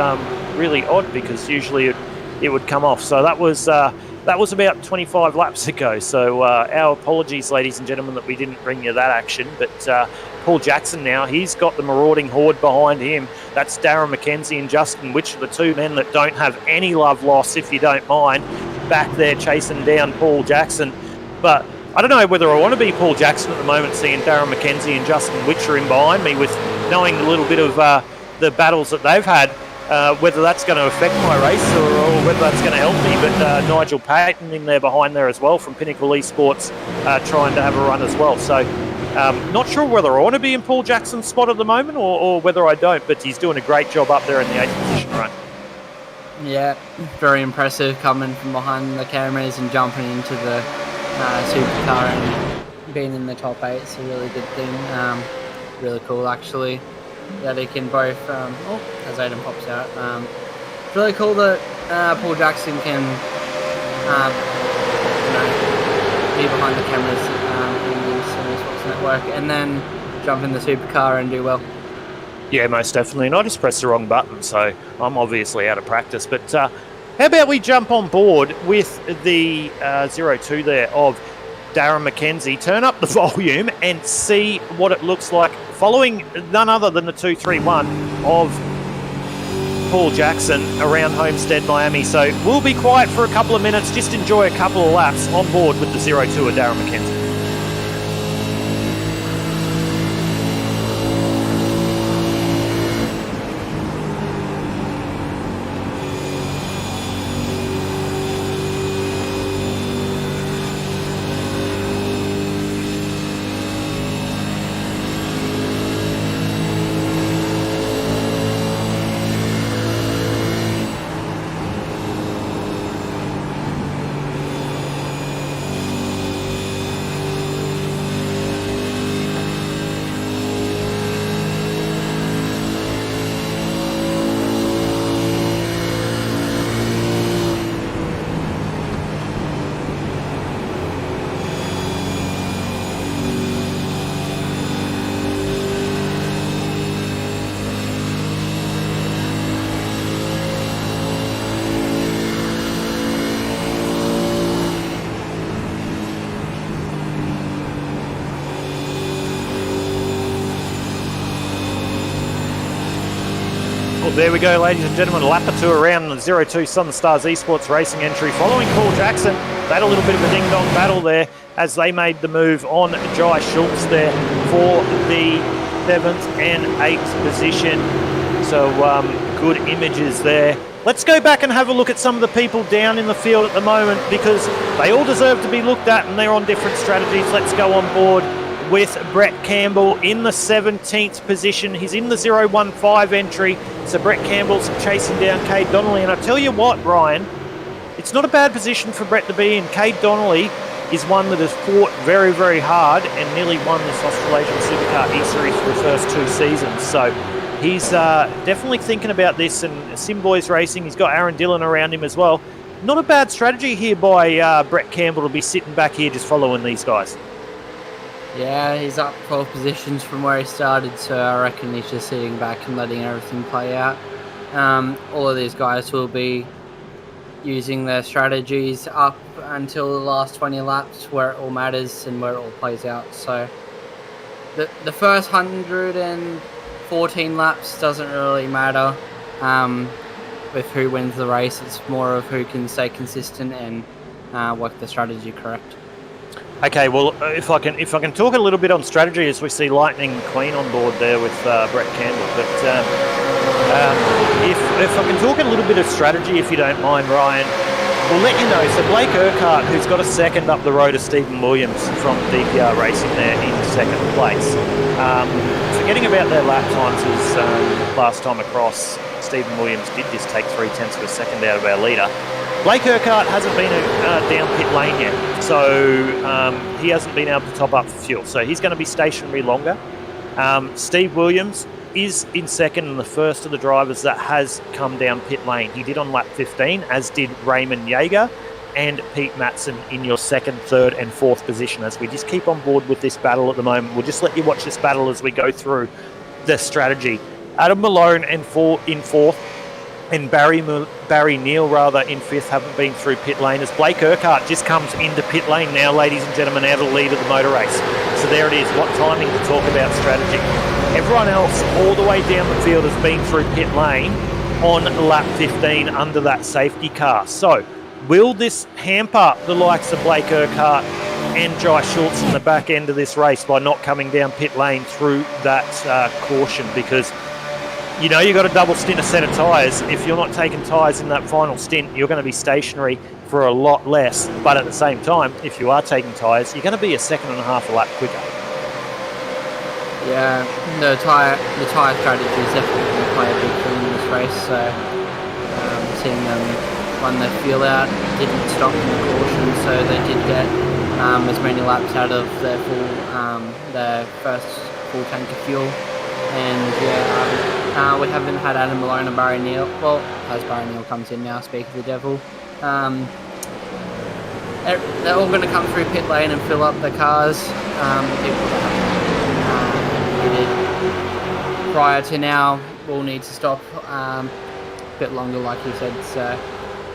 really odd because usually it would come off. So that was about 25 laps ago. So our apologies, ladies and gentlemen, that we didn't bring you that action. But Paul Jackson now, he's got the marauding horde behind him. That's Darren McKenzie and Justin Which are the 2 men that don't have any love loss, if you don't mind, back there chasing down Paul Jackson. But I don't know whether I want to be Paul Jackson at the moment, seeing Darren McKenzie and Justin Which are in behind me, with knowing a little bit of the battles that they've had. Whether that's going to affect my race or whether that's going to help me. But Nigel Patton in there behind there as well from Pinnacle Esports, trying to have a run as well. So not sure whether I want to be in Paul Jackson's spot at the moment or whether I don't, but he's doing a great job up there in the 8th position, right? Yeah, very impressive coming from behind the cameras and jumping into the supercar and being in the top 8. It's a really good thing. Really cool, actually, that he can both, as Aiden pops out, it's really cool that Paul Jackson can be behind the cameras in the eSeries Sports Network, and then jump in the supercar and do well. Yeah, most definitely. And I just pressed the wrong button, so I'm obviously out of practice. But how about we jump on board with the 02 there of Darren McKenzie, turn up the volume and see what it looks like following none other than the 231 of Paul Jackson around Homestead, Miami. So we'll be quiet for a couple of minutes, just enjoy a couple of laps on board with the 02 of Darren McKenzie. There we go, ladies and gentlemen, a lap or two around the 02 Southern Stars Esports Racing entry following Paul Jackson. They had a little bit of a ding-dong battle there as they made the move on Jai Schultz there for the 7th and 8th position. So good images there. Let's go back and have a look at some of the people down in the field at the moment, because they all deserve to be looked at and they're on different strategies. Let's go on board with Brett Campbell in the 17th position. He's in the 015 entry. So Brett Campbell's chasing down Cade Donnelly. And I tell you what, Ryan, it's not a bad position for Brett to be in. Cade Donnelly is one that has fought very, very hard and nearly won this Australasian Supercar eSeries for the first 2 seasons. So he's definitely thinking about this. And Simboys Racing, he's got Aaron Dillon around him as well. Not a bad strategy here by Brett Campbell to be sitting back here just following these guys. Yeah, he's up 12 positions from where he started, so I reckon he's just sitting back and letting everything play out. All of these guys will be using their strategies up until the last 20 laps, where it all matters and where it all plays out. So the first 114 laps doesn't really matter with who wins the race. It's more of who can stay consistent and work the strategy correct. Okay, well, if I can talk a little bit on strategy, as we see Lightning McQueen on board there with Brett Campbell. But if I can talk a little bit of strategy, if you don't mind, Ryan, we'll let you know. So Blake Urquhart, who's got a second up the road of Stephen Williams from DPR Racing there in second place. Forgetting about their lap times, as last time across, Stephen Williams did just take 0.3 of a second out of our leader. Blake Urquhart hasn't been down pit lane yet, so he hasn't been able to top up for fuel. So he's going to be stationary longer. Steve Williams is in second and the first of the drivers that has come down pit lane. He did on lap 15, as did Raymond Yeager and Pete Matson in your second, third and fourth position. As we just keep on board with this battle at the moment, we'll just let you watch this battle as we go through the strategy. Adam Malone in fourth, and Barry Neal in fifth haven't been through pit lane, as Blake Urquhart just comes into pit lane now, ladies and gentlemen, out of the lead of the motor race. So there it is. What timing to talk about strategy. Everyone else all the way down the field has been through pit lane on lap 15 under that safety car. So will this hamper the likes of Blake Urquhart and Jai Schultz in the back end of this race by not coming down pit lane through that caution? Because you know you've got a double stint a set of tyres. If you're not taking tyres in that final stint, you're going to be stationary for a lot less. But at the same time, if you are taking tyres, you're going to be a second and a half a lap quicker. Yeah, the tyre strategy is definitely going to play a big thing in this race. So seeing them run their fuel out, didn't stop in the caution, so they did get as many laps out of their first full tank of fuel. And yeah, we haven't had Adam Malone and Barry Neal. Well, as Barry Neal comes in now, speak of the devil. they're all going to come through pit lane and fill up the cars. The people that pitted prior to now will need to stop a bit longer, like you said. So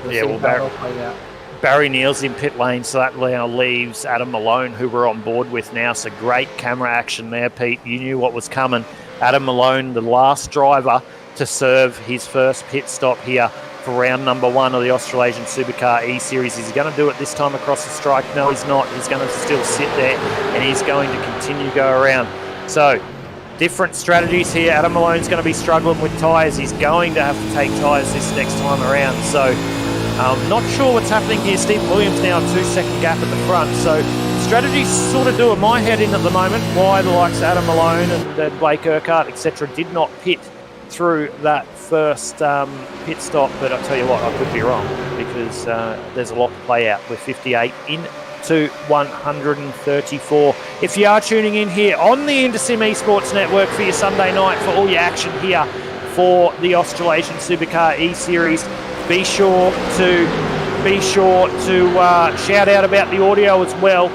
we'll see how it all plays out. Barry Neal's in pit lane, so that now leaves Adam Malone, who we're on board with now. So great camera action there, Pete. You knew what was coming. Adam Malone, the last driver to serve his first pit stop here for round number 1 of the Australasian Supercar eSeries. Is he going to do it this time across the strike? No, he's not. He's going to still sit there, and he's going to continue to go around. So different strategies here. Adam Malone's going to be struggling with tyres. He's going to have to take tyres this next time around. So not sure what's happening here. Stephen Williams now a 2-second gap at the front. So strategies sort of doing my head in at the moment. Why the likes of Adam Malone and Blake Urquhart, etc., did not pit through that first pit stop. But I'll tell you what, I could be wrong, because there's a lot to play out with 58 into 134. If you are tuning in here on the Intersim Esports Network for your Sunday night for all your action here for the Australasian Supercar eSeries, be sure to shout out about the audio as well.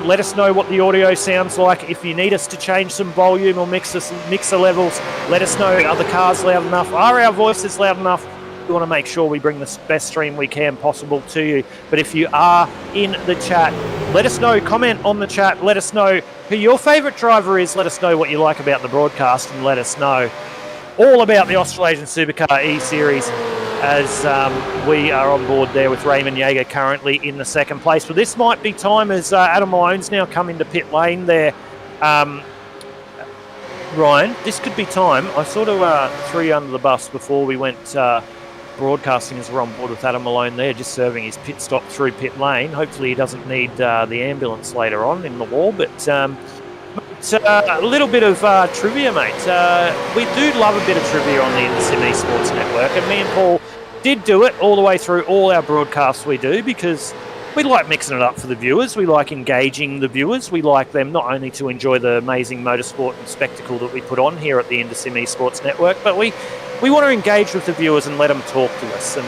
Let us know what the audio sounds like. If you need us to change some volume or mixer levels, let us know. Are the cars loud enough? Are our voices loud enough? We want to make sure we bring the best stream we can possible to you. But if you are in the chat, let us know. Comment on the chat. Let us know who your favourite driver is. Let us know what you like about the broadcast, and let us know all about the Australasian Supercar eSeries, as we are on board there with Raymond Yeager currently in the second place. But this might be time, as Adam Malone's now come into pit lane there. Ryan, this could be time. I sort of threw you under the bus before we went broadcasting, as we're on board with Adam Malone there, just serving his pit stop through pit lane. Hopefully he doesn't need the ambulance later on in the wall. But a little bit of trivia, mate. We do love a bit of trivia on the Intersim Esports Network, and me and Paul did do it all the way through all our broadcasts we do, because we like mixing it up for the viewers. We like engaging the viewers. We like them not only to enjoy the amazing motorsport and spectacle that we put on here at the Intersim Esports Network, but we want to engage with the viewers and let them talk to us, and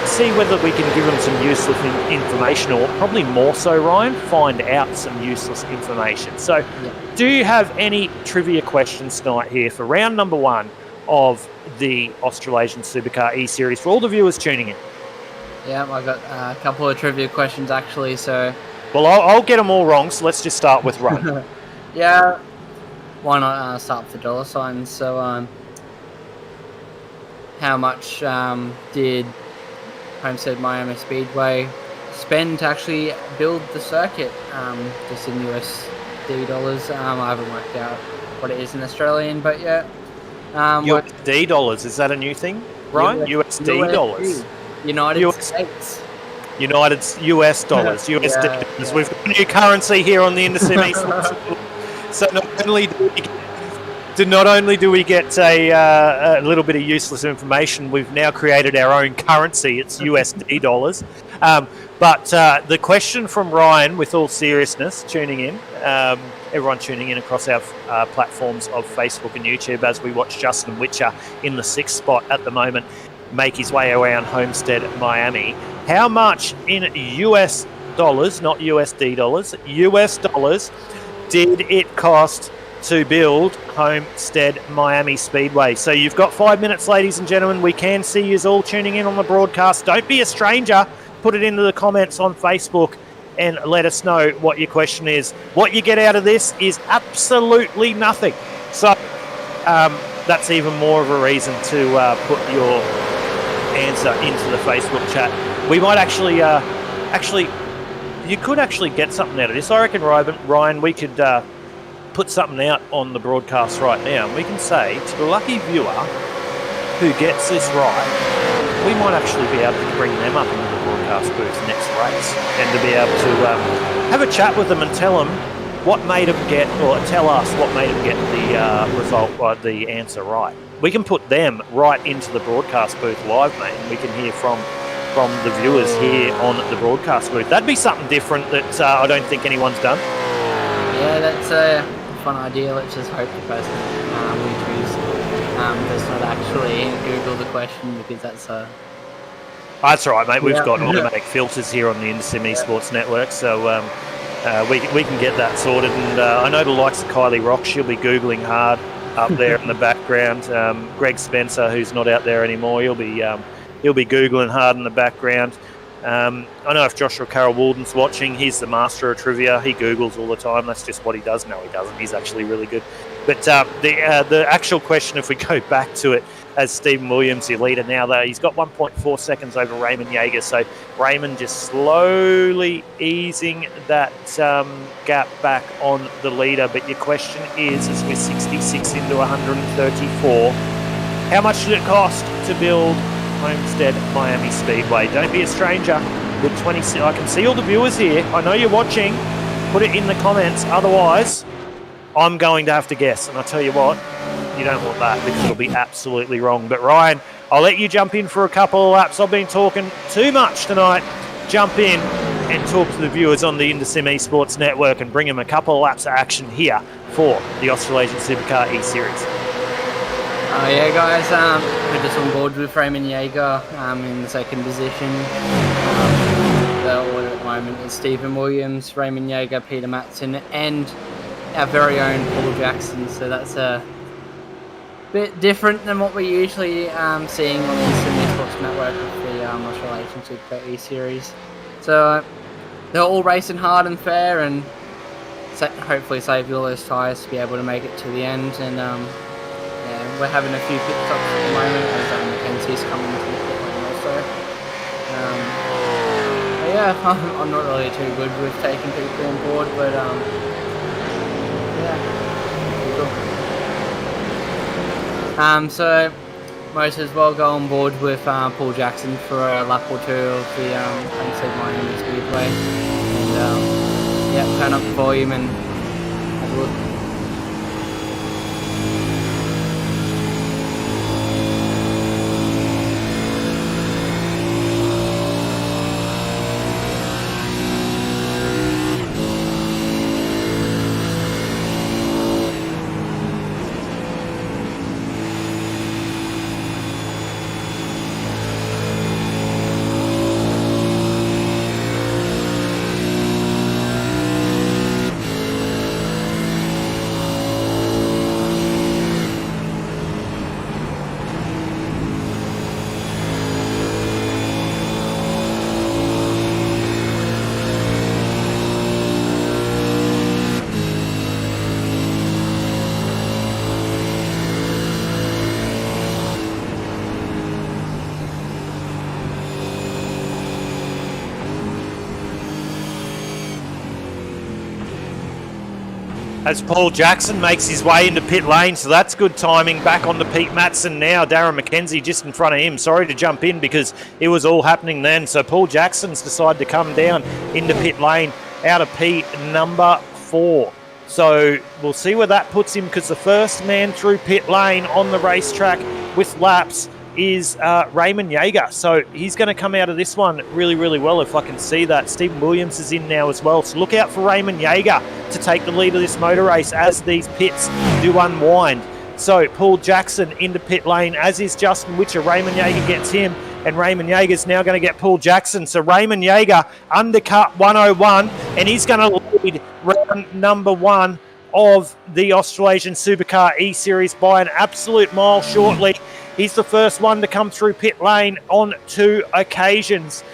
see whether we can give them some useless information, or probably more so, Ryan, find out some useless information. So do you have any trivia questions tonight here for round number 1 of the Australasian Supercar eSeries for all the viewers tuning in? Yeah, I got a couple of trivia questions actually, so... Well, I'll get them all wrong, so let's just start with Ryan. Yeah, why not start with the dollar signs? So, how much did Homestead Miami Speedway spend to actually build the circuit, just in USD dollars? I haven't worked out what it is in Australian, but yeah. USD dollars, is that a new thing, Ryan? USD dollars. United States. United US dollars, USD dollars. Yeah. We've got a new currency here on the Intersim Esports. So not only do we get a little bit of useless information, we've now created our own currency. It's USD dollars. But the question from Ryan, with all seriousness, tuning in, everyone tuning in across our platforms of Facebook and YouTube, as we watch Justin Witcher in the 6th spot at the moment make his way around Homestead, Miami. How much in US dollars, not USD dollars, US dollars, did it cost to build Homestead Miami Speedway? So you've got 5 minutes, ladies and gentlemen. We can see you all tuning in on the broadcast. Don't be a stranger. Put it into the comments on Facebook and let us know what your question is. What you get out of this is absolutely nothing. So that's even more of a reason to put your answer into the Facebook chat. We might actually, you could actually get something out of this. I reckon, Ryan, we could put something out on the broadcast right now, and we can say to the lucky viewer who gets this right, we might actually be able to bring them up into the broadcast booth next race, and to be able to have a chat with them and tell them what made them get, or tell us what made them get the result, the answer right. We can put them right into the broadcast booth live, mate, and we can hear from the viewers here on the broadcast booth. That'd be something different that I don't think anyone's done. Yeah, that's a fun idea. Let's just hope the person we choose does not actually Google the question, because that's That's all right, mate. We've Yeah. got automatic filters here on the InterSim Esports Network, so we can get that sorted. And I know the likes of Kylie Rock, she'll be Googling hard up there in the background. Greg Spencer, who's not out there anymore, he'll be Googling hard in the background. I know if Joshua Carroll-Walden's watching, he's the master of trivia. He Googles all the time. That's just what he does. No, he doesn't. He's actually really good. But the actual question, if we go back to it, as Stephen Williams, your leader now, though, he's got 1.4 seconds over Raymond Yeager. So Raymond just slowly easing that gap back on the leader. But your question is, as we're 66 into 134, how much did it cost to build Homestead Miami Speedway? Don't be a stranger. With 26, I can see all the viewers here. I know you're watching. Put it in the comments. Otherwise, I'm going to have to guess. And I tell you what, you don't want that because it'll be absolutely wrong. But Ryan, I'll let you jump in for a couple of laps. I've been talking too much tonight. Jump in and talk to the viewers on the InterSim Esports Network and bring them a couple of laps of action here for the Australasian Supercar eSeries. Yeah, guys, we're just on board with Raymond Yeager in the second position. The order at the moment is Stephen Williams, Raymond Yeager, Peter Matson, and our very own Paul Jackson. So that's a bit different than what we're usually seeing on the Esports Network with the Australasian Supercar eSeries. So they're all racing hard and fair, and hopefully save all those tyres to be able to make it to the end. And yeah, we're having a few pit stops at the moment as Mackenzie's coming to the pit lane also. But yeah, I'm not really too good with taking people on board, but yeah, cool. So might as well go on board with Paul Jackson for a lap or two of the Homestead Miami Speedway, and yeah, turn up the volume and have a look. As Paul Jackson makes his way into pit lane, so that's good timing. Back on to Pete Matson now. Darren McKenzie just in front of him. Sorry to jump in because it was all happening then. So Paul Jackson's decided to come down into pit lane out of P number 4. So we'll see where that puts him, because the first man through pit lane on the racetrack with laps is Raymond Yeager. So he's going to come out of this one really, really well, if I can see that. Stephen Williams is in now as well. So look out for Raymond Yeager to take the lead of this motor race as these pits do unwind. So Paul Jackson into pit lane, as is Justin Witcher. Raymond Yeager gets him, and Raymond Yeager's now going to get Paul Jackson. So Raymond Yeager undercut 101, and he's going to lead round number 1 of the Australasian Supercar eSeries by an absolute mile shortly. He's the first one to come through pit lane on 2 occasions.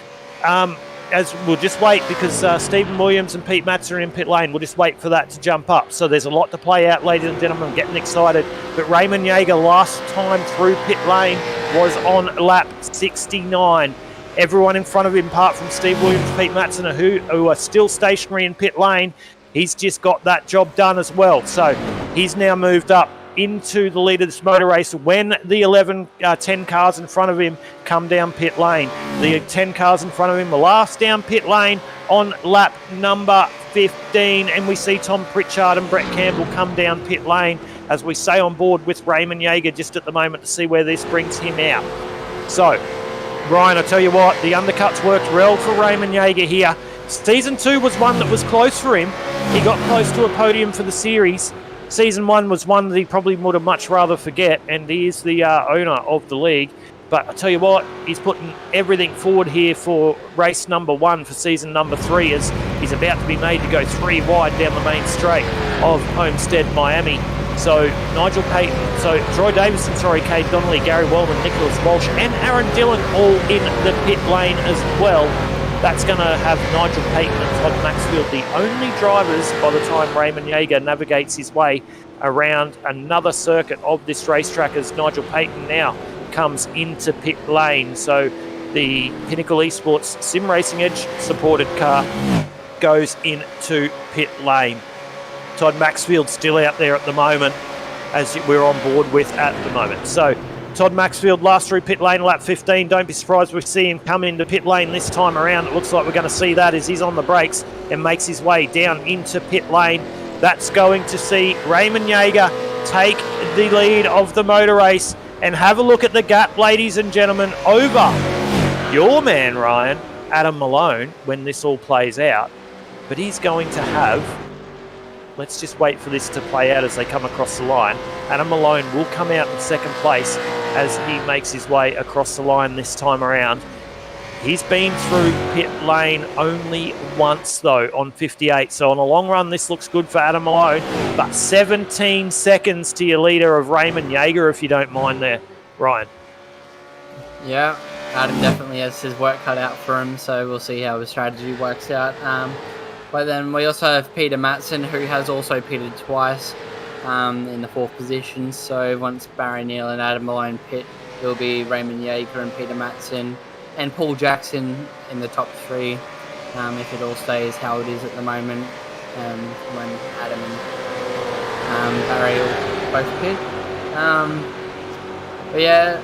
As we'll just wait, because Stephen Williams and Pete Matson are in pit lane. We'll just wait for that to jump up. So there's a lot to play out, ladies and gentlemen. I'm getting excited. But Raymond Yeager last time through pit lane was on lap 69. Everyone in front of him, apart from Steve Williams, Pete Matson, who are still stationary in pit lane, he's just got that job done as well. So he's now moved up into the lead of this motor race when the 10 cars in front of him come down pit lane. The 10 cars in front of him are last down pit lane on lap number 15, and we see Tom Pritchard and Brett Campbell come down pit lane as we stay on board with Raymond Yeager just at the moment to see where this brings him out. So, Ryan, I tell you what, the undercuts worked well for Raymond Yeager here. Season 2 was one that was close for him. He got close to a podium for the series. Season 1 was one that he probably would have much rather forget, and he is the owner of the league. But I tell you what, he's putting everything forward here for race number 1 for season number 3, as he's about to be made to go 3 wide down the main straight of Homestead, Miami. So Nigel Payton, Troy Davison, Cade Donnelly, Gary Wellman, Nicholas Walsh and Aaron Dillon all in the pit lane as well. That's going to have Nigel Payton and Todd Maxfield the only drivers by the time Raymond Yeager navigates his way around another circuit of this racetrack, as Nigel Payton now comes into pit lane. So the Pinnacle Esports Sim Racing Edge supported car goes into pit lane. Todd Maxfield still out there at the moment, as we're on board with at the moment. So Todd Maxfield last through pit lane, lap 15. Don't be surprised we see him come into pit lane this time around. It looks like we're going to see that as he's on the brakes and makes his way down into pit lane. That's going to see Raymond Yeager take the lead of the motor race. And have a look at the gap, ladies and gentlemen, over your man, Ryan, Adam Malone, when this all plays out. But he's going to have, let's just wait for this to play out as they come across the line. Adam Malone will come out in second place as he makes his way across the line this time around. He's been through pit lane only once, though, on 58. So on a long run, this looks good for Adam Malone. But 17 seconds to your leader of Raymond Yeager, if you don't mind there, Ryan. Yeah, Adam definitely has his work cut out for him, so we'll see how his strategy works out. But then we also have Peter Matson, who has also pitted twice in the 4th position. So once Barry Neal and Adam Malone pit, it'll be Raymond Yeager and Peter Matson and Paul Jackson in the top 3, if it all stays how it is at the moment, when Adam and Barry will both pit. But yeah,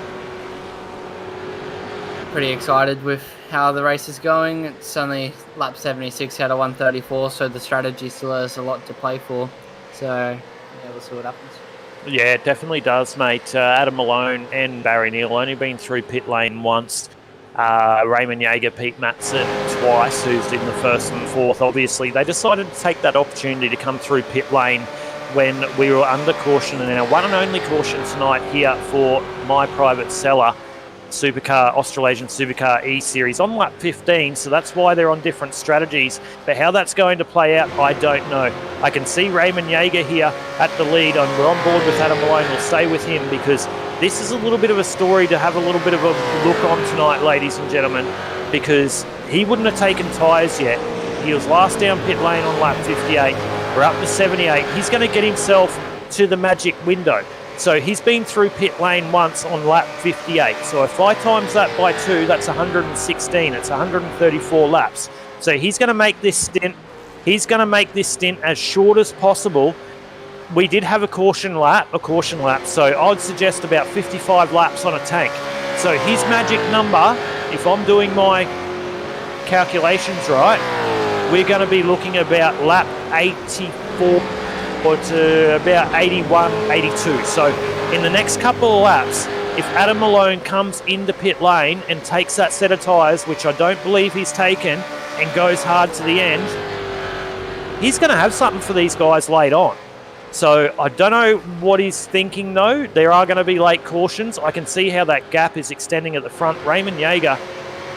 pretty excited with how the race is going. It's only lap 76 out of 134, so the strategy still has a lot to play for. So yeah, we'll see what happens. Yeah, it definitely does, mate. Adam Malone and Barry Neal only been through pit lane once. Raymond Yeager, Pete Matson twice, who's in the 1st and 4th. Obviously, they decided to take that opportunity to come through pit lane when we were under caution, and our one and only caution tonight here for my private seller Supercar, Australasian Supercar eSeries on lap 15, so that's why they're on different strategies. But how that's going to play out, I don't know. I can see Raymond Yeager here at the lead, and we're on board with Adam Malone. We'll stay with him because this is a little bit of a story to have a little bit of a look on tonight, ladies and gentlemen, because he wouldn't have taken tyres yet. He was last down pit lane on lap 58. We're up to 78. He's going to get himself to the magic window. So he's been through pit lane once on lap 58. So if I times that by 2, that's 116. It's 134 laps. So he's going to make this stint. He's going to make this stint as short as possible. We did have a caution lap. So I'd suggest about 55 laps on a tank. So his magic number, if I'm doing my calculations right, we're going to be looking about lap 84 or to about 81, 82. So in the next couple of laps, if Adam Malone comes into pit lane and takes that set of tyres, which I don't believe he's taken, and goes hard to the end, he's going to have something for these guys late on. So I don't know what he's thinking, though. There are going to be late cautions. I can see how that gap is extending at the front. Raymond Yeager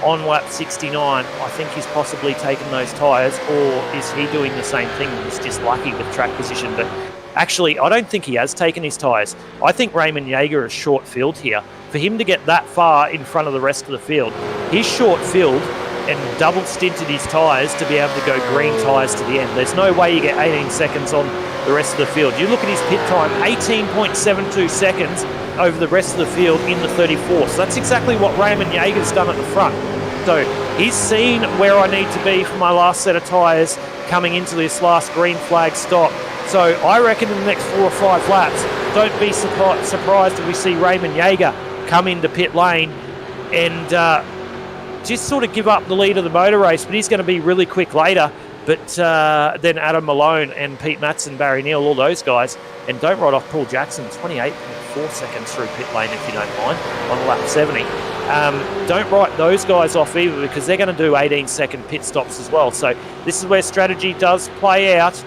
on lap 69, I think he's possibly taken those tyres, or is he doing the same thing? He's just lucky with track position. But actually, I don't think he has taken his tyres. I think Raymond Yeager is short field here. For him to get that far in front of the rest of the field, he's short field and double stinted his tyres to be able to go green tyres to the end. There's no way you get 18 seconds on the rest of the field. You look at his pit time, 18.72 seconds over the rest of the field in the 34. So that's exactly what Raymond Yeager's done at the front. So he's seen where I need to be for my last set of tyres coming into this last green flag stop. So I reckon in the next 4 or 5 laps, don't be surprised if we see Raymond Yeager come into pit lane and just sort of give up the lead of the motor race, but he's going to be really quick later. But then Adam Malone and Pete Matson, Barry Neal, all those guys. And don't write off Paul Jackson, 28.4 seconds through pit lane, if you don't mind, on lap 70. Don't write those guys off either, because they're going to do 18-second pit stops as well. So this is where strategy does play out.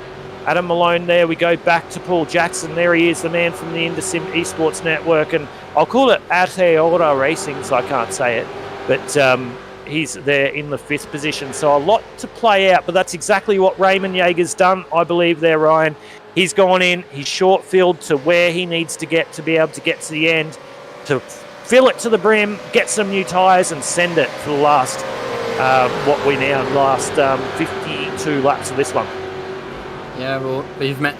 Adam Malone there. We go back to Paul Jackson. There he is, the man from the Indersim Esports Network. And I'll call it Aotearoa Racing, so I can't say it. But he's there in the 5th position. So a lot to play out, but that's exactly what Raymond Yeager's done, I believe there, Ryan. He's gone in, he's short filled to where he needs to get to be able to get to the end, to fill it to the brim, get some new tyres and send it for the last, 52 laps of this one. Yeah, well,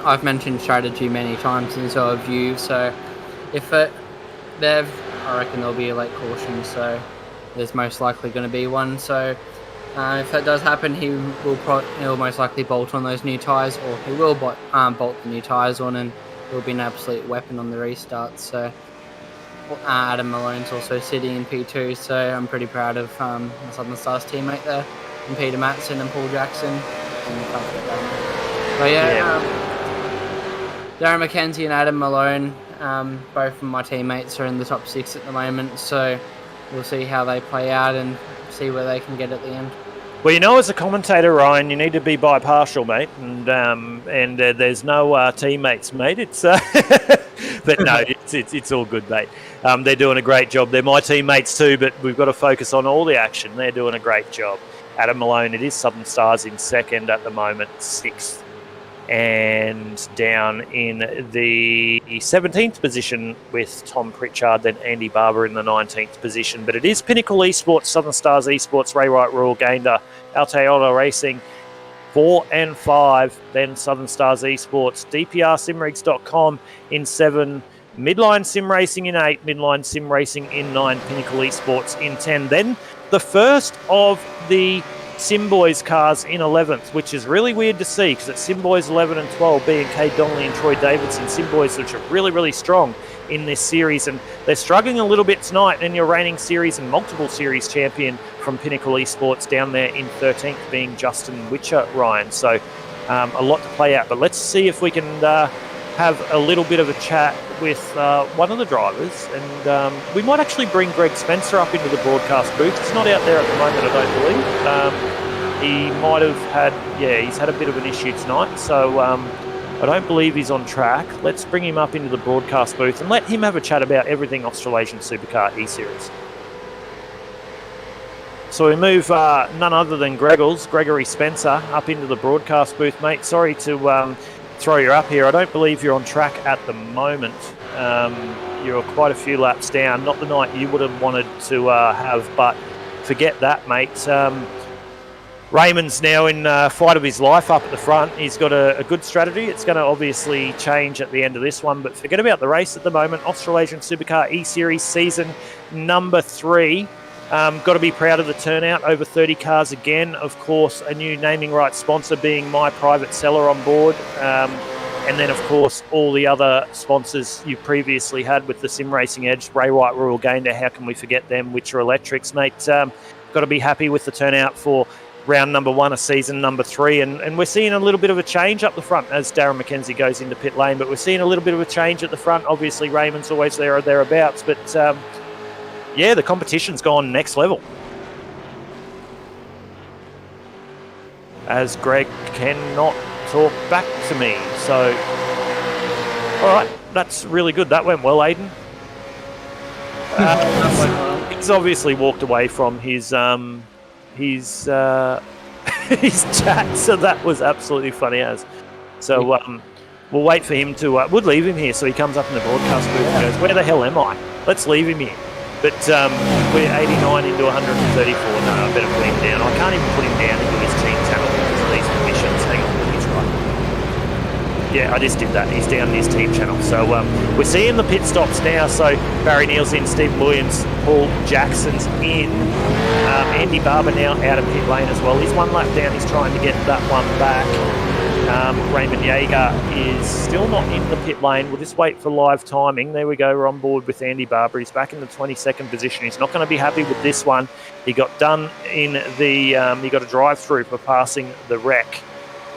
I've mentioned strategy many times, and so have you. So if I reckon there'll be a late caution, so there's most likely going to be one. So if that does happen, he'll most likely bolt on those new tyres, or he will bolt the new tyres on, and he'll be an absolute weapon on the restart. So Adam Malone's also sitting in P2, so I'm pretty proud of the Southern Stars teammate there, and Peter Matson and Paul Jackson. But Darren McKenzie and Adam Malone, both of my teammates, are in the top 6 at the moment, so we'll see how they play out and see where they can get at the end. Well, as a commentator, Ryan, you need to be bi-partial, mate, and there's no teammates, mate. It's but no, it's all good, mate. They're doing a great job. They're my teammates too, but we've got to focus on all the action. They're doing a great job. Adam Malone, it is Southern Stars in 2nd at the moment, 6th, and down in the 17th position with Tom Pritchard, then Andy Barber in the 19th position. But it is Pinnacle Esports, Southern Stars Esports, Ray Wright Royal Gander, Aotearoa Racing, 4 and 5, then Southern Stars Esports, DPRSimRigs.com in 7, Midline Sim Racing in 8, Midline Sim Racing in 9, Pinnacle Esports in 10. Then the first of the Simboys cars in 11th, which is really weird to see because it's Simboys 11 and 12, B&K Donnelly and Troy Davidson, Simboys which are really, really strong in this series, and they're struggling a little bit tonight. And your reigning series and multiple series champion from Pinnacle Esports down there in 13th being Justin Witcher, Ryan. So a lot to play out, but let's see if we can have a little bit of a chat with one of the drivers, and we might actually bring Greg Spencer up into the broadcast booth. He's not out there at the moment, I don't believe. He might have had, he's had a bit of an issue tonight, so I don't believe he's on track. Let's bring him up into the broadcast booth and let him have a chat about everything Australasian Supercar eSeries. So we move none other than Gregory Spencer, up into the broadcast booth. Mate, sorry to throw you up here. I don't believe you're on track at the moment. You're quite a few laps down. Not the night you would have wanted to have, but forget that, mate. Raymond's now in fight of his life up at the front. He's got a good strategy. It's going to obviously change at the end of this one, but forget about the race at the moment. Australasian Supercar eSeries season number 3. Got to be proud of the turnout, over 30 cars again. Of course, a new naming rights sponsor being My Private Seller on board. And then, of course, all the other sponsors you previously had with the Sim Racing Edge, Ray White Royal Gander, how can we forget them, which are electrics, mate. Got to be happy with the turnout for round number 1 of season number 3. And we're seeing a little bit of a change up the front as Darren McKenzie goes into pit lane, but we're seeing a little bit of a change at the front. Obviously, Raymond's always there or thereabouts, but the competition's gone next level. As Greg cannot talk back to me. So, all right, that's really good. That went well, Aiden. He's obviously walked away from his his chat, so that was absolutely funny as. So we'll wait for him to. We'll leave him here so he comes up in the broadcast booth and goes, "Where the hell am I?" Let's leave him here. But we're 89 into 134. No, I better put him down. I can't even put him down into his team channel because of these permissions. Hang on, he's right. Yeah, I just did that. He's down in his team channel. So we're seeing the pit stops now. So Barry Neal's in, Steve Williams, Paul Jackson's in. Andy Barber now out of pit lane as well. He's 1 lap down. He's trying to get that one back. Raymond Yeager is still not in the pit lane. We'll just wait for live timing. There we go. We're on board with Andy Barber. He's back in the 22nd position. He's not going to be happy with this one. He got done in the... he got a drive-through for passing the wreck.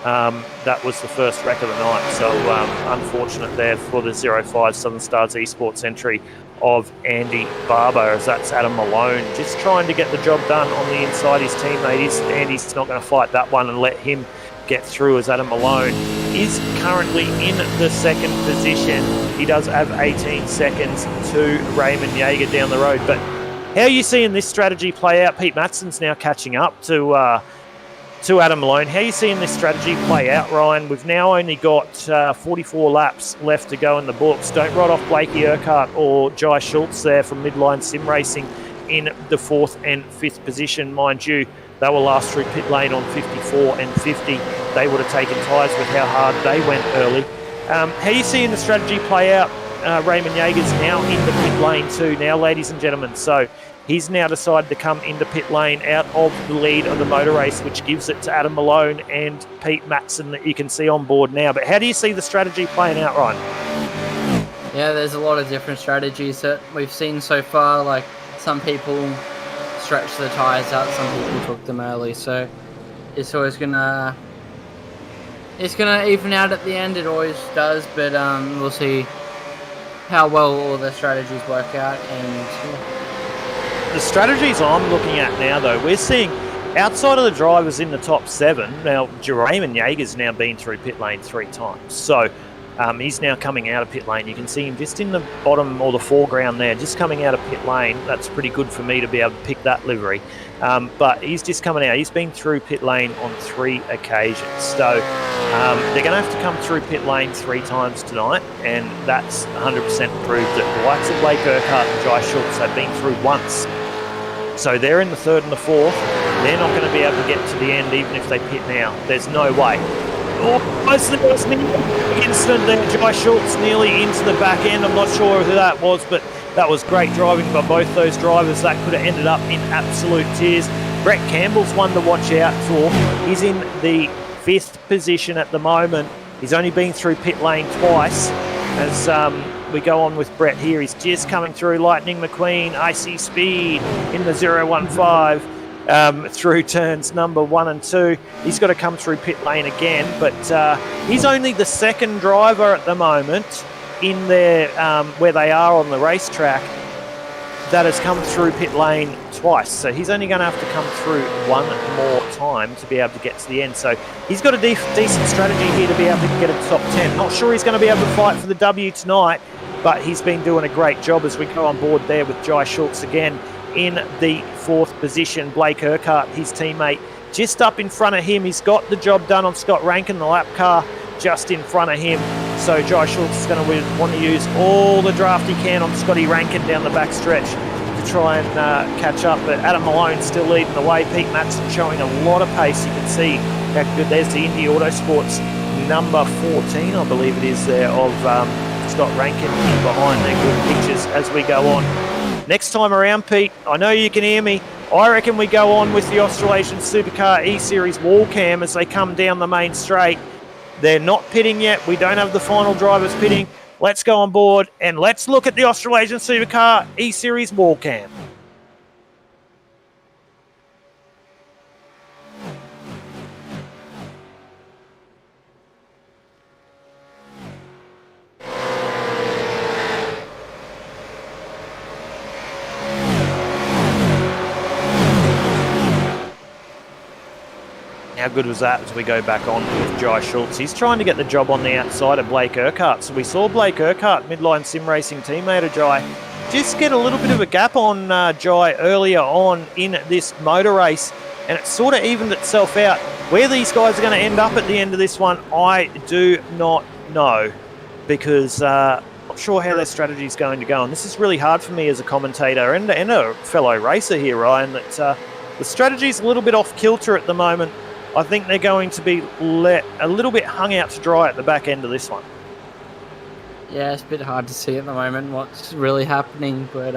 That was the first wreck of the night. So unfortunate there for the 05 Southern Stars Esports entry of Andy Barber, as that's Adam Malone just trying to get the job done on the inside his teammate. Andy's not going to fight that one and let him get through as Adam Malone is currently in the second position. He does have 18 seconds to Raymond Yeager down the road. But how are you seeing this strategy play out? Pete Matson's now catching up to Adam Malone. How are you seeing this strategy play out, Ryan? We've now only got 44 laps left to go in the books. Don't write off Blakey Urquhart or Jai Schultz there from Midline Sim Racing in the 4th and 5th position. Mind you, they were last through pit lane on 54 and 50. They would have taken tyres with how hard they went early. How are you seeing the strategy play out? Raymond Yeager's now in the pit lane too now, ladies and gentlemen. So he's now decided to come into pit lane out of the lead of the motor race, which gives it to Adam Malone and Pete Matson that you can see on board now. But how do you see the strategy playing out, Ryan? Yeah, there's a lot of different strategies that we've seen so far. Like, some people stretched the tyres out, some people took them early. So it's always gonna even out at the end. It always does. But we'll see how well all the strategies work out. And yeah. The strategies I'm looking at now, though, we're seeing outside of the drivers in the top 7. Now, Raymond Yeager's now been through pit lane 3 times. So he's now coming out of pit lane. You can see him just in the bottom or the foreground there, just coming out of pit lane. That's pretty good for me to be able to pick that livery. But he's just coming out. He's been through pit lane on 3 occasions. So they're going to have to come through pit lane 3 times tonight, and that's 100% proved that the likes of Blake Urquhart and Jai Schultz have been through once. So they're in the 3rd and the 4th. They're not going to be able to get to the end even if they pit now. There's no way. Oh, there was an incident there. Jai Schultz nearly into the back end. I'm not sure who that was, but that was great driving by both those drivers. That could have ended up in absolute tears. Brett Campbell's one to watch out for. He's in the 5th position at the moment. He's only been through pit lane twice. As we go on with Brett here, he's just coming through Lightning McQueen, Icy Speed in the 015 through turns number 1 and 2. He's got to come through pit lane again, but he's only the 2nd driver at the moment in their where they are on the racetrack that has come through pit lane twice. So he's only going to have to come through 1 more time to be able to get to the end. So he's got a decent strategy here to be able to get a top 10. Not sure he's going to be able to fight for the W tonight, but he's been doing a great job as we go on board there with Jai Schultz again in the 4th position. Blake Urquhart, his teammate, just up in front of him. He's got the job done on Scott Rankin, the lap car just in front of him. So Jai Schultz is going to want to use all the draft he can on Scotty Rankin down the back stretch to try and catch up. But Adam Malone still leading the way. Pete Matson showing a lot of pace. You can see how good. There's the Indy Autosports number 14, I believe it is there, of Scott Rankin in behind there. Good pictures as we go on. Next time around, Pete, I know you can hear me. I reckon we go on with the Australasian Supercar eSeries wall cam as they come down the main straight. They're not pitting yet. We don't have the final drivers pitting. Let's go on board and let's look at the Australasian Supercar eSeries wall cam. How good was that as we go back on with Jai Schultz? He's trying to get the job on the outside of Blake Urquhart. So we saw Blake Urquhart, Midline Sim Racing teammate of Jai, just get a little bit of a gap on Jai earlier on in this motor race, and it sort of evened itself out. Where these guys are going to end up at the end of this one, I do not know, because not sure how their strategy is going to go. And this is really hard for me as a commentator and a fellow racer here, Ryan, that the strategy's a little bit off kilter at the moment. I think they're going to be let a little bit hung out to dry at the back end of this one. Yeah, it's a bit hard to see at the moment what's really happening, but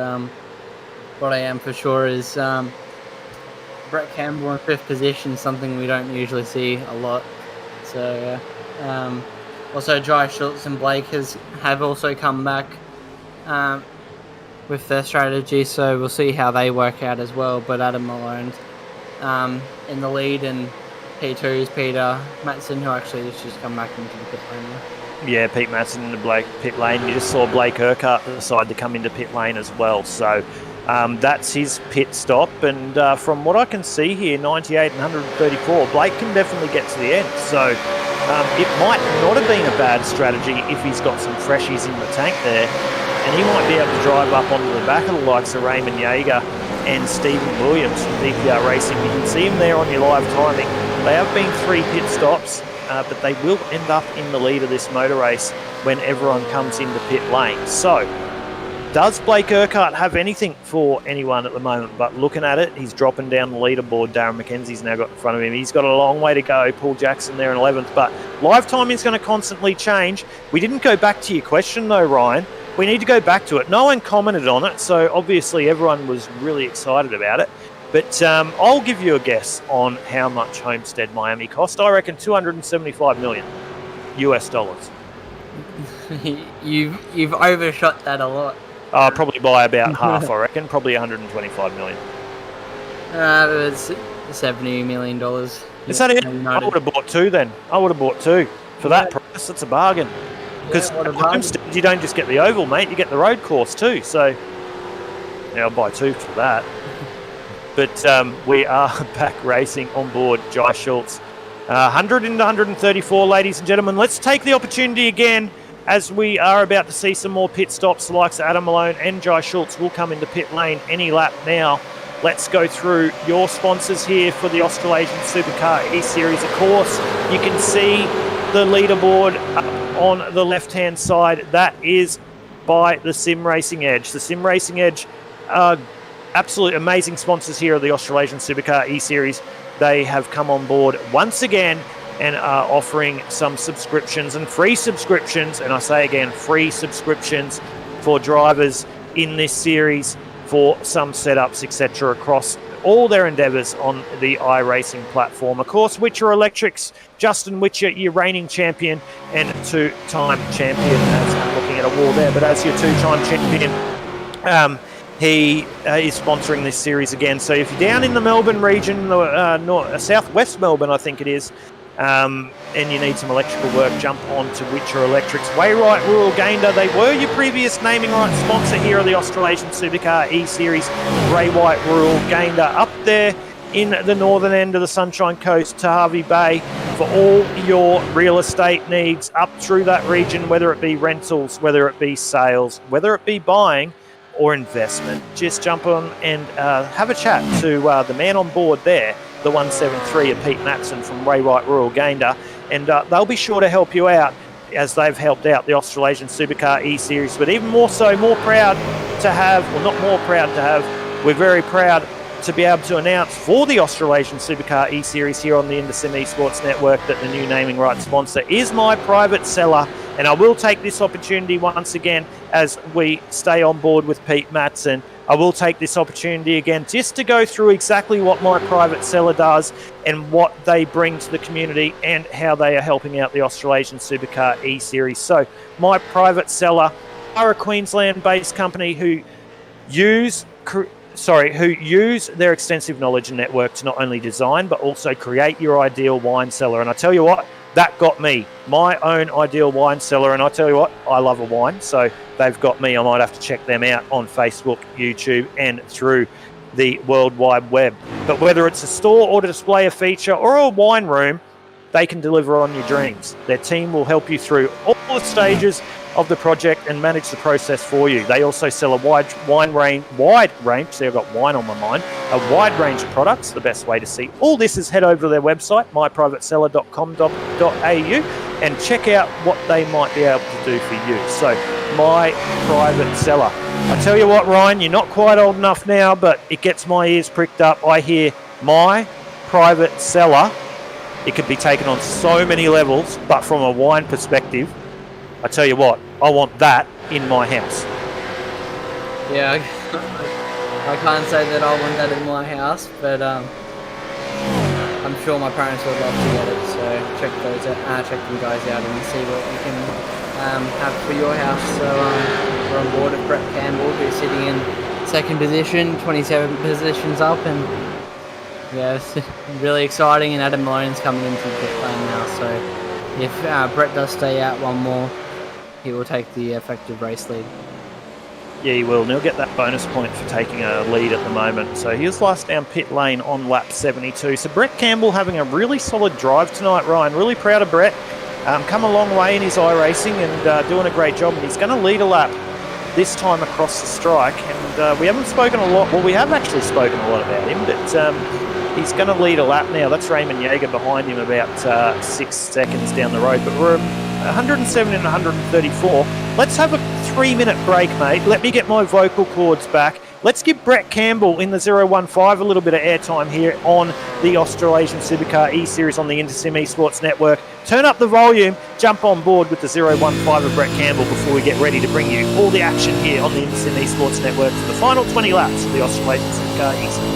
what I am for sure is Brett Campbell in 5th position, something we don't usually see a lot. So also Jai Schultz and Blake have also come back with their strategy, so we'll see how they work out as well. But Adam Malone in the lead, and P2 is Peter Matson, who actually has just come back into the pit lane now. Yeah, Pete Matson in the pit lane. You just saw Blake Urquhart decide to come into pit lane as well. So That's his pit stop, and from what I can see here, 98 and 134, Blake can definitely get to the end. So it might not have been a bad strategy if he's got some freshies in the tank there, and he might be able to drive up onto the back of the likes of Raymond Yeager and Stephen Williams from DPR Racing. You can see him there on your live timing. They have been 3 pit stops, but they will end up in the lead of this motor race when everyone comes into pit lane. So, does Blake Urquhart have anything for anyone at the moment? But looking at it, he's dropping down the leaderboard. Darren McKenzie's now got in front of him. He's got a long way to go. Paul Jackson there in 11th. But live timing is going to constantly change. We didn't go back to your question though, Ryan. We need to go back to it. No one commented on it, so obviously everyone was really excited about it. But I'll give you a guess on how much Homestead Miami cost. I reckon $275 million US dollars. You've overshot that a lot. Probably by about half, I reckon. Probably $125 million. It was $70 million. Is that it? I would have bought 2 then. I would have bought 2 for that price. That's a bargain. Because Homestead, you don't just get the oval, mate. You get the road course too. So, yeah, I'll buy 2 for that. But we are back racing on board Jai Schultz. 100 into 134, ladies and gentlemen. Let's take the opportunity again as we are about to see some more pit stops. The likes of Adam Malone and Jai Schultz will come into pit lane any lap now. Let's go through your sponsors here for the Australasian Supercar eSeries. Of course, you can see the leaderboard up on the left-hand side. That is by the Sim Racing Edge. The Sim Racing Edge are absolutely amazing sponsors here of the Australasian Supercar eSeries. They have come on board once again and are offering some subscriptions and free subscriptions, and I say again, free subscriptions for drivers in this series for some setups, etc., across all their endeavours on the iRacing platform. Of course, Witcher Electrics, Justin Witcher, your reigning champion and 2-time champion, as I'm looking at a wall there, but as your 2-time champion, he is sponsoring this series again. So if you're down in the Melbourne region, southwest Melbourne, I think it is, and you need some electrical work, jump on to Witcher Electrics. Waywright Rural Gander, they were your previous naming rights sponsor here of the Australasian Supercar eSeries. Waywright Rural Gander up there in the northern end of the Sunshine Coast, Tahavi Bay, for all your real estate needs up through that region, whether it be rentals, whether it be sales, whether it be buying or investment. Just jump on and have a chat to the man on board there, the 173 of Pete Matson from Waywright Rural Gander, and they'll be sure to help you out as they've helped out the Australasian Supercar eSeries. But even more so, more proud to have, well, not more proud to have, we're very proud to be able to announce for the Australasian Supercar eSeries here on the Indersim Esports Network that the new naming rights sponsor is My Private Seller. And I will take this opportunity once again as we stay on board with Pete Matson. I will take this opportunity again just to go through exactly what My Private Seller does and what they bring to the community and how they are helping out the Australasian Supercar eSeries. So My Private Seller are a Queensland-based company who use their extensive knowledge and network to not only design but also create your ideal wine cellar. And I tell you what, that got me my own ideal wine cellar, and I tell you what, I love a wine, so they've got me. I might have to check them out on Facebook, YouTube, and through the World Wide Web. But whether it's a store or to display a feature or a wine room, they can deliver on your dreams. Their team will help you through all the stages of the project and manage the process for you. They also sell a wide range, see I've got wine on my mind, a wide range of products. The best way to see all this is head over to their website, myprivateseller.com.au, and check out what they might be able to do for you. So, My Private Seller. I tell you what, Ryan, you're not quite old enough now, but it gets my ears pricked up. I hear My Private Seller. It could be taken on so many levels, but from a wine perspective, I tell you what, I want that in my house. Yeah, I can't say that I want that in my house, but I'm sure my parents would love to get it. So check them guys out and see what you can have for your house. So we're on board with Brett Campbell, who's sitting in second position, 27 positions up, and yeah, it's really exciting. And Adam Malone's coming into the pit lane now, so if Brett does stay out one more, he will take the effective race lead. Yeah, he will, and he'll get that bonus point for taking a lead at the moment. So he was last down pit lane on lap 72. So Brett Campbell having a really solid drive tonight, Ryan. Really proud of Brett. Come a long way in his iRacing and doing a great job. And he's going to lead a lap this time across the strike. And we haven't spoken a lot. Well, we have actually spoken a lot about him, but he's going to lead a lap now. That's Raymond Yeager behind him about 6 seconds down the road. But we're 107 and 134. Let's have a 3-minute break, mate. Let me get my vocal cords back. Let's give Brett Campbell in the 015 a little bit of airtime here on the Australasian Supercar eSeries on the Intersim Esports Network. Turn up the volume, jump on board with the 015 of Brett Campbell before we get ready to bring you all the action here on the Intersim Esports Network for the final 20 laps of the Australasian Supercar eSeries.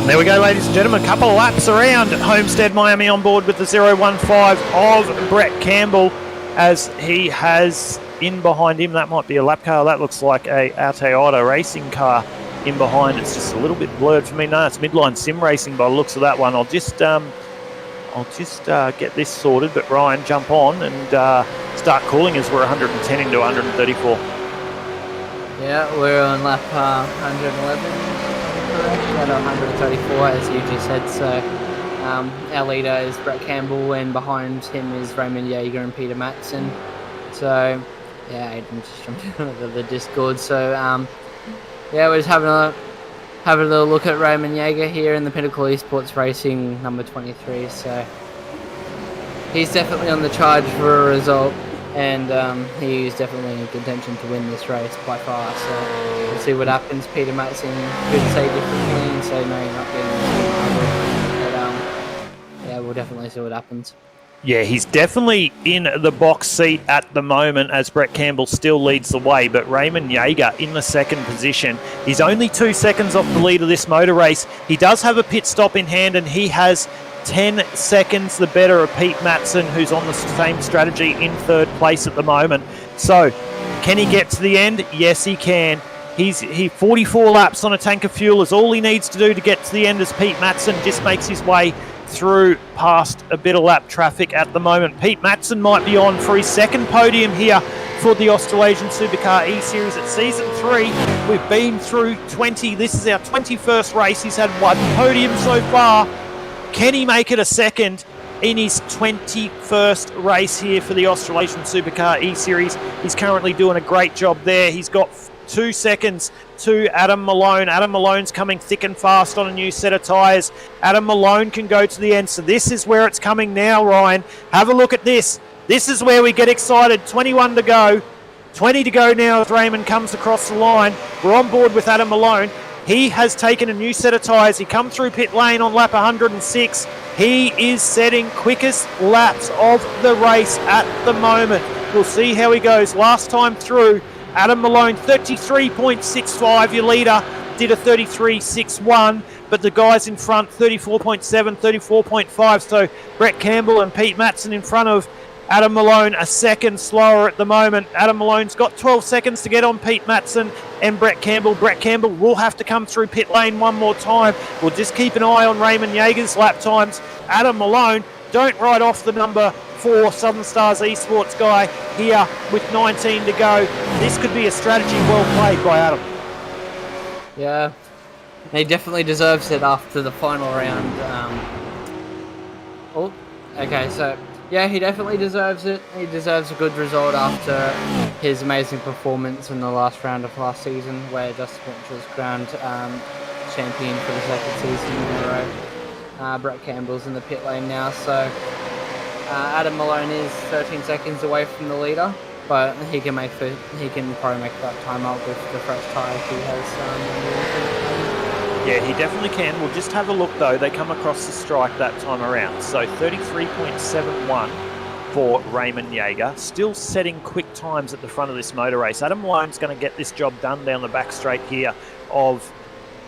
There we go, ladies and gentlemen. A couple of laps around Homestead, Miami on board with the 015 of Brett Campbell as he has in behind him. That might be a lap car. That looks like a Auto racing car in behind. It's just a little bit blurred for me. No, it's midline sim racing by the looks of that one. I'll just get this sorted. But Ryan, jump on and start calling as we're 110 into 134. Yeah, we're on lap 111. At 134, as you just said. So our leader is Brett Campbell, and behind him is Raymond Yeager and Peter Matson. So yeah, Aiden just jumped into the Discord. So yeah, we're just having a little look at Raymond Yeager here in the Pinnacle Esports Racing number 23. So he's definitely on the charge for a result, and he's definitely in contention to win this race by far. So we'll see what happens. Peter Matson could say differently and say no, you're not getting this. But yeah, we'll definitely see what happens. Yeah, he's definitely in the box seat at the moment as Brett Campbell still leads the way, but Raymond Yeager in the second position. He's only 2 seconds off the lead of this motor race. He does have a pit stop in hand, and he has 10 seconds the better of Pete Matson, who's on the same strategy in third place at the moment. So, can he get to the end? Yes, he can. He 44 laps on a tank of fuel is all he needs to do to get to the end, as Pete Matson just makes his way through past a bit of lap traffic at the moment. Pete Matson might be on for his second podium here for the Australasian Supercar eSeries at Season 3. We've been through 20. This is our 21st race. He's had one podium so far. Can he make it a second in his 21st race here for the Australasian Supercar eSeries? He's currently doing a great job there. He's got 2 seconds to Adam Malone. Adam Malone's coming thick and fast on a new set of tyres. Adam Malone can go to the end. So this is where it's coming now, Ryan. Have a look at this. This is where we get excited. 21 to go. 20 to go now as Raymond comes across the line. We're on board with Adam Malone. He has taken a new set of tyres. He come through pit lane on lap 106. He is setting quickest laps of the race at the moment. We'll see how he goes. Last time through, Adam Malone, 33.65. Your leader did a 33.61, but the guys in front, 34.7, 34.5. So Brett Campbell and Pete Matson in front of Adam Malone, a second slower at the moment. Adam Malone's got 12 seconds to get on Pete Matson and Brett Campbell. Brett Campbell will have to come through pit lane one more time. We'll just keep an eye on Raymond Yeager's lap times. Adam Malone, don't write off the number for Southern Stars Esports guy here with 19 to go. This could be a strategy well played by Adam. Yeah, he definitely deserves it after the final round. Okay, so yeah, he definitely deserves it. He deserves a good result after his amazing performance in the last round of last season, where Dustin Finch was crowned champion for the second season in a row. Brett Campbell's in the pit lane now, so Adam Malone is 13 seconds away from the leader, but he can probably make that time up with the fresh tyre he has. Yeah, he definitely can. We'll just have a look though. They come across the strike that time around. So 33.71 for Raymond Yeager. Still setting quick times at the front of this motor race. Adam Malone's going to get this job done down the back straight here of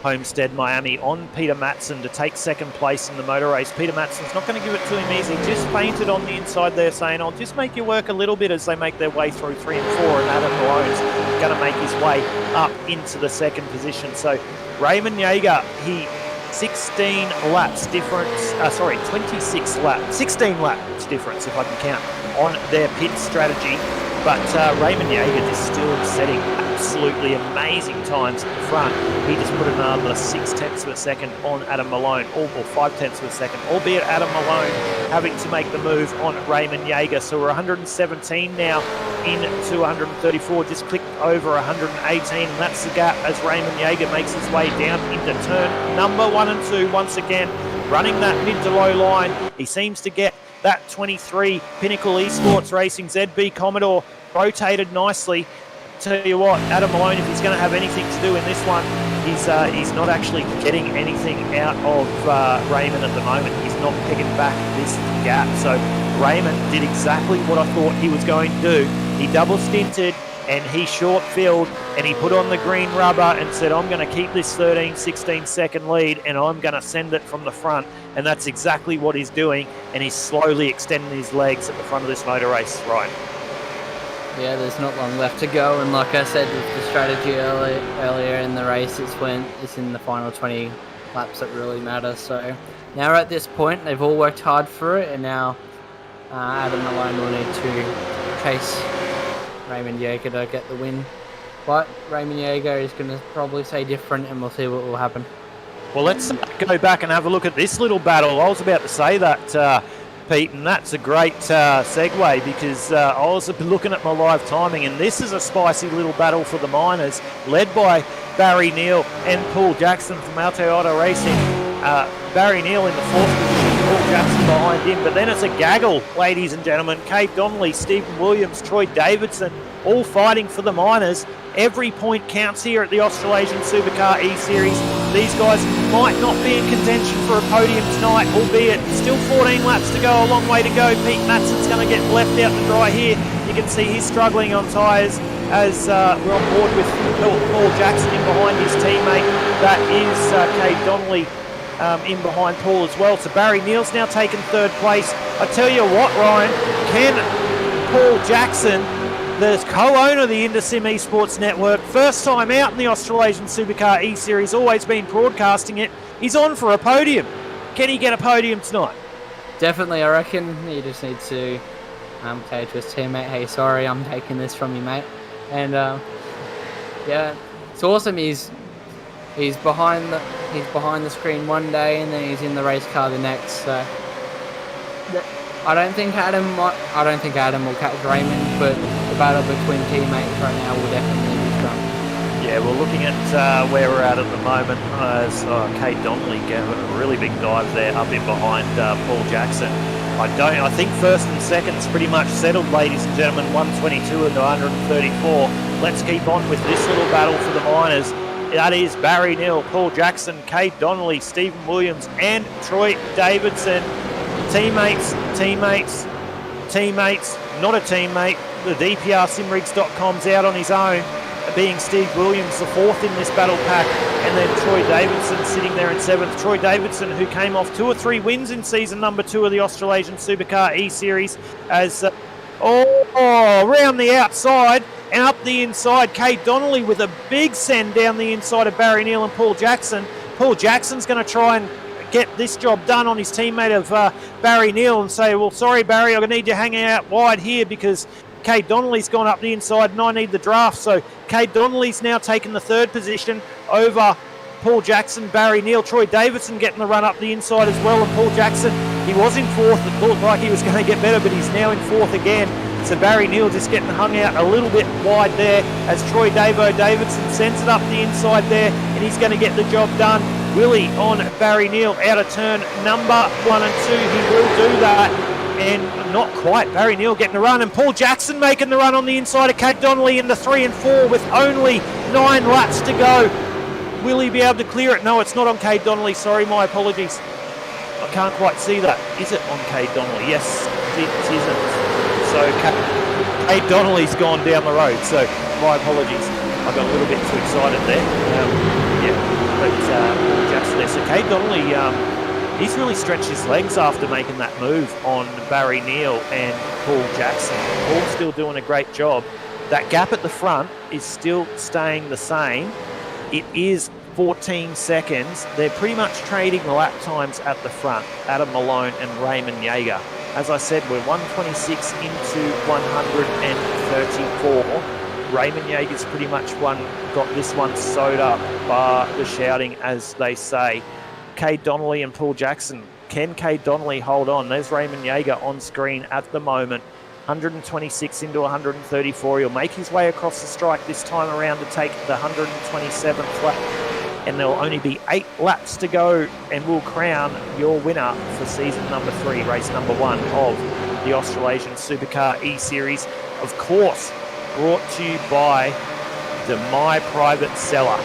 Homestead, Miami, on Peter Matson to take second place in the motor race. Peter Matson's not going to give it to him easy. Just painted on the inside there saying, I'll just make you work a little bit as they make their way through 3 and 4. And Adam Malone's going to make his way up into the second position. So Raymond Yeager, 16 laps difference, 16 laps difference if I can count, on their pit strategy. But Raymond Yeager just still setting absolutely amazing times at the front. He just put another 6/10 of a second on Adam Malone, or 5/10 of a second, albeit Adam Malone having to make the move on Raymond Yeager. So we're 117 now into 134, just clicked over 118, and that's the gap as Raymond Yeager makes his way down into turn number 1 and 2 once again, running that mid to low line. He seems to get that 23 Pinnacle Esports Racing ZB Commodore rotated nicely. Tell you what, Adam Malone, if he's going to have anything to do in this one, he's not actually getting anything out of Raymond at the moment. He's not picking back this gap. So Raymond did exactly what I thought he was going to do. He double stinted and he short filled and he put on the green rubber and said, I'm going to keep this 16 second lead and I'm going to send it from the front. And that's exactly what he's doing, and he's slowly extending his legs at the front of this motor race, right? Yeah, there's not long left to go, and like I said with the strategy earlier in the race, it's in the final 20 laps that really matter. So now we're at this point, they've all worked hard for it, and now Adam Malone will need to chase Raymond Yeager to get the win. But Raymond Yeager is going to probably say different, and we'll see what will happen. Well, let's go back and have a look at this little battle. I was about to say that, Pete, and that's a great segue because I was looking at my live timing, and this is a spicy little battle for the minors, led by Barry Neal and Paul Jackson from Auto Racing. Barry Neal in the 4th position, Paul Jackson behind him, but then it's a gaggle, ladies and gentlemen. Kate Donnelly, Stephen Williams, Troy Davidson, all fighting for the minors. Every point counts here at the Australasian Supercar eSeries. These guys might not be in contention for a podium tonight, albeit still 14 laps to go, a long way to go. Pete Matson's going to get left out to dry here. You can see he's struggling on tyres as we're on board with Paul Jackson in behind his teammate. That is Kate Donnelly in behind Paul as well. So Barry Neal's now taken 3rd place. I tell you what, Ryan, can Paul Jackson, the co-owner of the Indosim Esports Network, first time out in the Australasian Supercar eSeries, always been broadcasting it, he's on for a podium. Can he get a podium tonight? Definitely, I reckon. He just needs to say to his teammate, hey, sorry, I'm taking this from you, mate. And yeah, it's awesome. He's behind the screen one day and then he's in the race car the next. So I don't think Adam will catch Raymond, but the battle between teammates right now will definitely be strong. Yeah, we're looking at where we're at the moment as Kate Donnelly gave a really big dive there up in behind Paul Jackson. I think 1st and 2nd's pretty much settled, ladies and gentlemen, 122 and 134. Let's keep on with this little battle for the minors. That is Barry Neal, Paul Jackson, Kate Donnelly, Stephen Williams and Troy Davidson. Teammates, not a teammate. The DPRSimrigs.com's out on his own, being Steve Williams, the 4th in this battle pack, and then Troy Davidson sitting there in 7th. Troy Davidson, who came off 2 or 3 wins in season number 2 of the Australasian Supercar eSeries, as around the outside and up the inside. Kate Donnelly with a big send down the inside of Barry Neal and Paul Jackson. Paul Jackson's going to try and get this job done on his teammate of Barry Neal and say, well, sorry, Barry, I need you hanging out wide here because Cade Donnelly's gone up the inside and I need the draft. So Cade Donnelly's now taken the third position over Paul Jackson, Barry Neal, Troy Davidson getting the run up the inside as well. And Paul Jackson, he was in fourth. It looked like he was going to get better, but he's now in fourth again. So Barry Neal just getting hung out a little bit wide there as Troy Davidson sends it up the inside there, and he's going to get the job done. Willie on Barry Neal out of turn number 1 and 2. He will do that. And not quite. Barry Neal getting the run, and Paul Jackson making the run on the inside of Cade Donnelly in the 3 and 4 with only 9 laps to go. Will he be able to clear it? No, it's not on Cade Donnelly. Sorry, my apologies. I can't quite see that. Is it on Cade Donnelly? Yes, it isn't. So Cade Donnelly's gone down the road. So my apologies. I got a little bit too excited there. But Paul Jackson there. So Cade Donnelly, he's really stretched his legs after making that move on Barry Neal and Paul Jackson. Paul's still doing a great job. That gap at the front is still staying the same. It is 14 seconds. They're pretty much trading the lap times at the front, Adam Malone and Raymond Yeager. As I said, we're 126 into 134. Raymond Yeager's pretty much got this one sewed up, bar the shouting, as they say. Cade Donnelly and Paul Jackson. Can Cade Donnelly hold on? There's Raymond Yeager on screen at the moment. 126 into 134. He'll make his way across the strike this time around to take the 127th lap. And there'll only be 8 laps to go, and we'll crown your winner for season number 3, race number 1 of the Australasian Supercar eSeries. Of course, brought to you by the My Private Seller.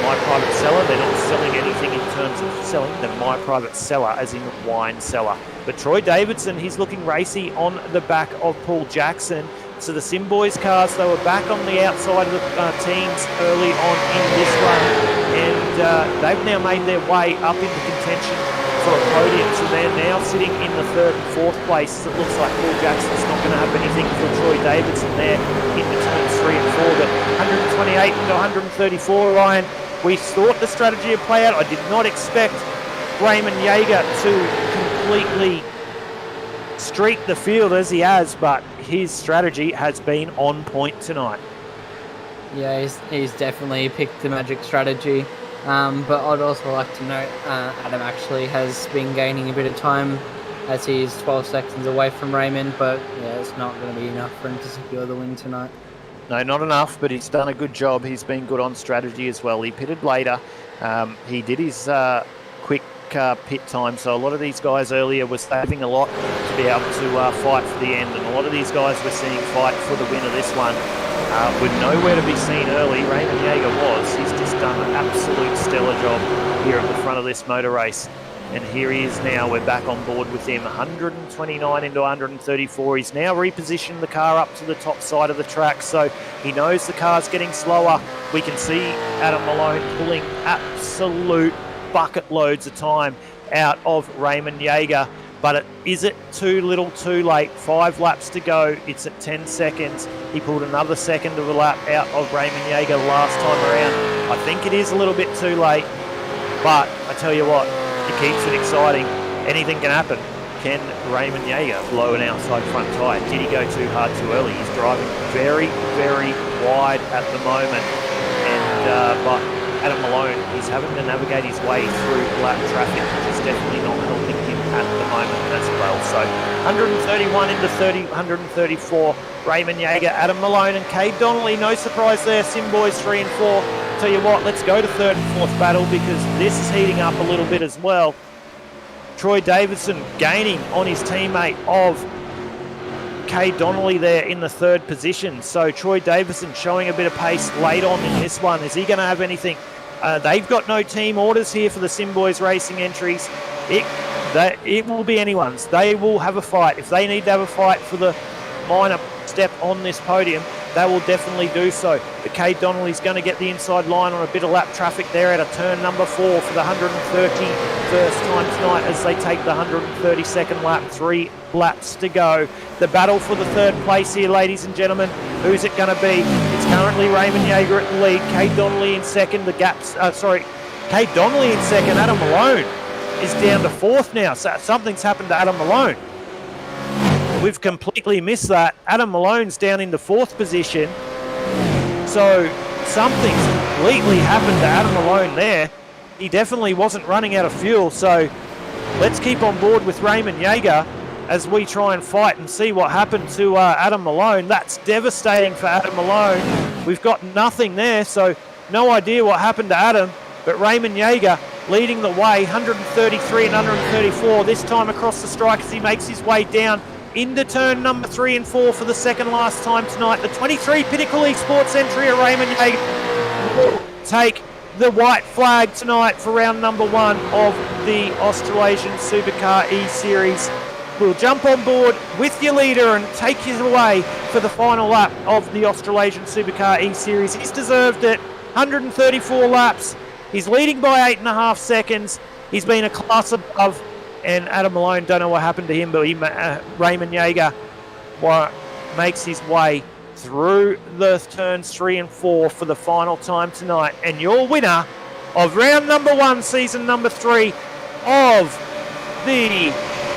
My Private Seller, they're not selling anything in terms of selling, the My Private Seller as in wine cellar. But Troy Davidson, he's looking racy on the back of Paul Jackson. So the Sim Boys cars, they were back on the outside of the teams early on in this run, and they've now made their way up into contention for a podium. So they're now sitting in the 3rd and 4th place. It looks like Paul Jackson's not going to have anything for Troy Davidson there in between 3 and 4. But 128 into 134, Ryan, we thought the strategy would play out. I did not expect Raymond Yeager to completely streak the field as he has, but his strategy has been on point tonight. Yeah, he's definitely picked the magic strategy. But I'd also like to note Adam actually has been gaining a bit of time as he's 12 seconds away from Raymond, but yeah, it's not going to be enough for him to secure the win tonight. No, not enough, but he's done a good job. He's been good on strategy as well. He pitted later. He did his quick pit time, so a lot of these guys earlier were saving a lot to be able to fight for the end, and a lot of these guys we're seeing fight for the win of this one with nowhere to be seen early. Raymond Yeager was. He's just done an absolute stellar job here at the front of this motor race. And here he is now. We're back on board with him. 129 into 134. He's now repositioned the car up to the top side of the track, so he knows the car's getting slower. We can see Adam Malone pulling absolute bucket loads of time out of Raymond Yeager. But is it too little too late? 5 laps to go. It's at 10 seconds. He pulled another second of a lap out of Raymond Yeager last time around. I think it is a little bit too late, but I tell you what, it keeps it exciting. Anything can happen. Can Raymond Yeager blow an outside front tyre? Did he go too hard too early? He's driving very, very wide at the moment. But Adam Malone, he's having to navigate his way through lap traffic, which is definitely not helping him at the moment as well. So 131 into 134. Raymond Yeager, Adam Malone and Cade Donnelly. No surprise there. Sim Boys 3 and 4. Tell you what, let's go to 3rd and 4th battle because this is heating up a little bit as well. Troy Davidson gaining on his teammate of Cade Donnelly there in the 3rd position. So Troy Davidson showing a bit of pace late on in this one. Is he going to have anything? They've got no team orders here for the Sim Boys Racing entries. It will be anyone's. They will have a fight. If they need to have a fight for the minor step on this podium, they will definitely do so. But Cade Donnelly's going to get the inside line on a bit of lap traffic there at a turn number 4 for the 131st time tonight as they take the 132nd lap. 3 laps to go. The battle for the 3rd place here, ladies and gentlemen. Who's it going to be? It's currently Raymond Yeager at the lead. Cade Donnelly in second. Cade Donnelly in second. Adam Malone is down to 4th now. So something's happened to Adam Malone. We've completely missed that. Adam Malone's down into 4th position. So something's completely happened to Adam Malone there. He definitely wasn't running out of fuel. So let's keep on board with Raymond Yeager as we try and fight and see what happened to Adam Malone. That's devastating for Adam Malone. We've got nothing there, so no idea what happened to Adam. But Raymond Yeager leading the way, 133 and 134, this time across the strike as he makes his way down into turn number 3 and 4 for the second last time tonight. The 23 Pinnacle Esports entry of Raymond Yeager will take the white flag tonight for round number 1 of the Australasian Supercar eSeries. We'll jump on board with your leader and take you away for the final lap of the Australasian Supercar eSeries. He's deserved it. 134 laps. He's leading by 8.5 seconds. He's been a class above. And Adam Malone, don't know what happened to him, but Raymond Yeager makes his way through the turns 3 and 4 for the final time tonight. And your winner of round number 1, season number 3 of the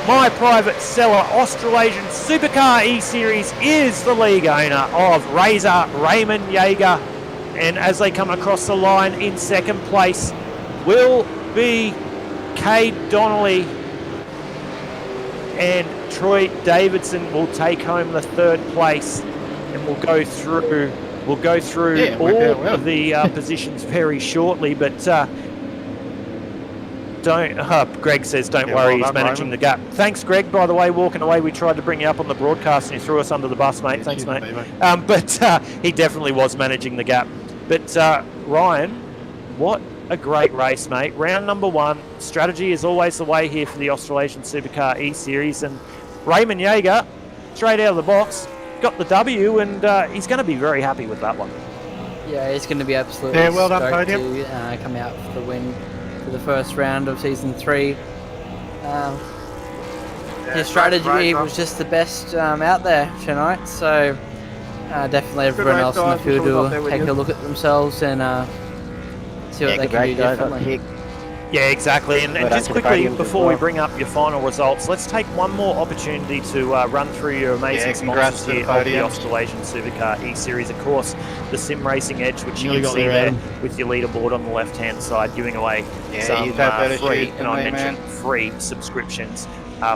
My Private Seller Australasian Supercar eSeries is the league owner of Razor, Raymond Yeager. And as they come across the line in second place will be Cade Donnelly, and Troy Davidson will take home the 3rd place. And we'll go through all of the positions very shortly, but Greg says don't worry, he's managing the gap. Thanks, Greg, by the way, walking away. We tried to bring you up on the broadcast and you threw us under the bus, mate. Thanks, mate. But he definitely was managing the gap. But Ryan, what a great race, mate. Round number 1. Strategy is always the way here for the Australasian Supercar eSeries. And Raymond Yeager, straight out of the box, got the W, and he's going to be very happy with that one. Yeah, he's going to be absolutely well done, stoked podium. to come out for the win for the first round of season 3. His strategy was just the best out there tonight, so definitely everyone else in the field will take a look at themselves and see what they can do differently. Yeah, exactly. And just quickly, before we bring up your final results, let's take one more opportunity to run through your amazing sponsors here of the Australasian Supercar eSeries. Of course, the Sim Racing Edge, which you can see there with your leaderboard on the left-hand side, giving away some free, and I mentioned free subscriptions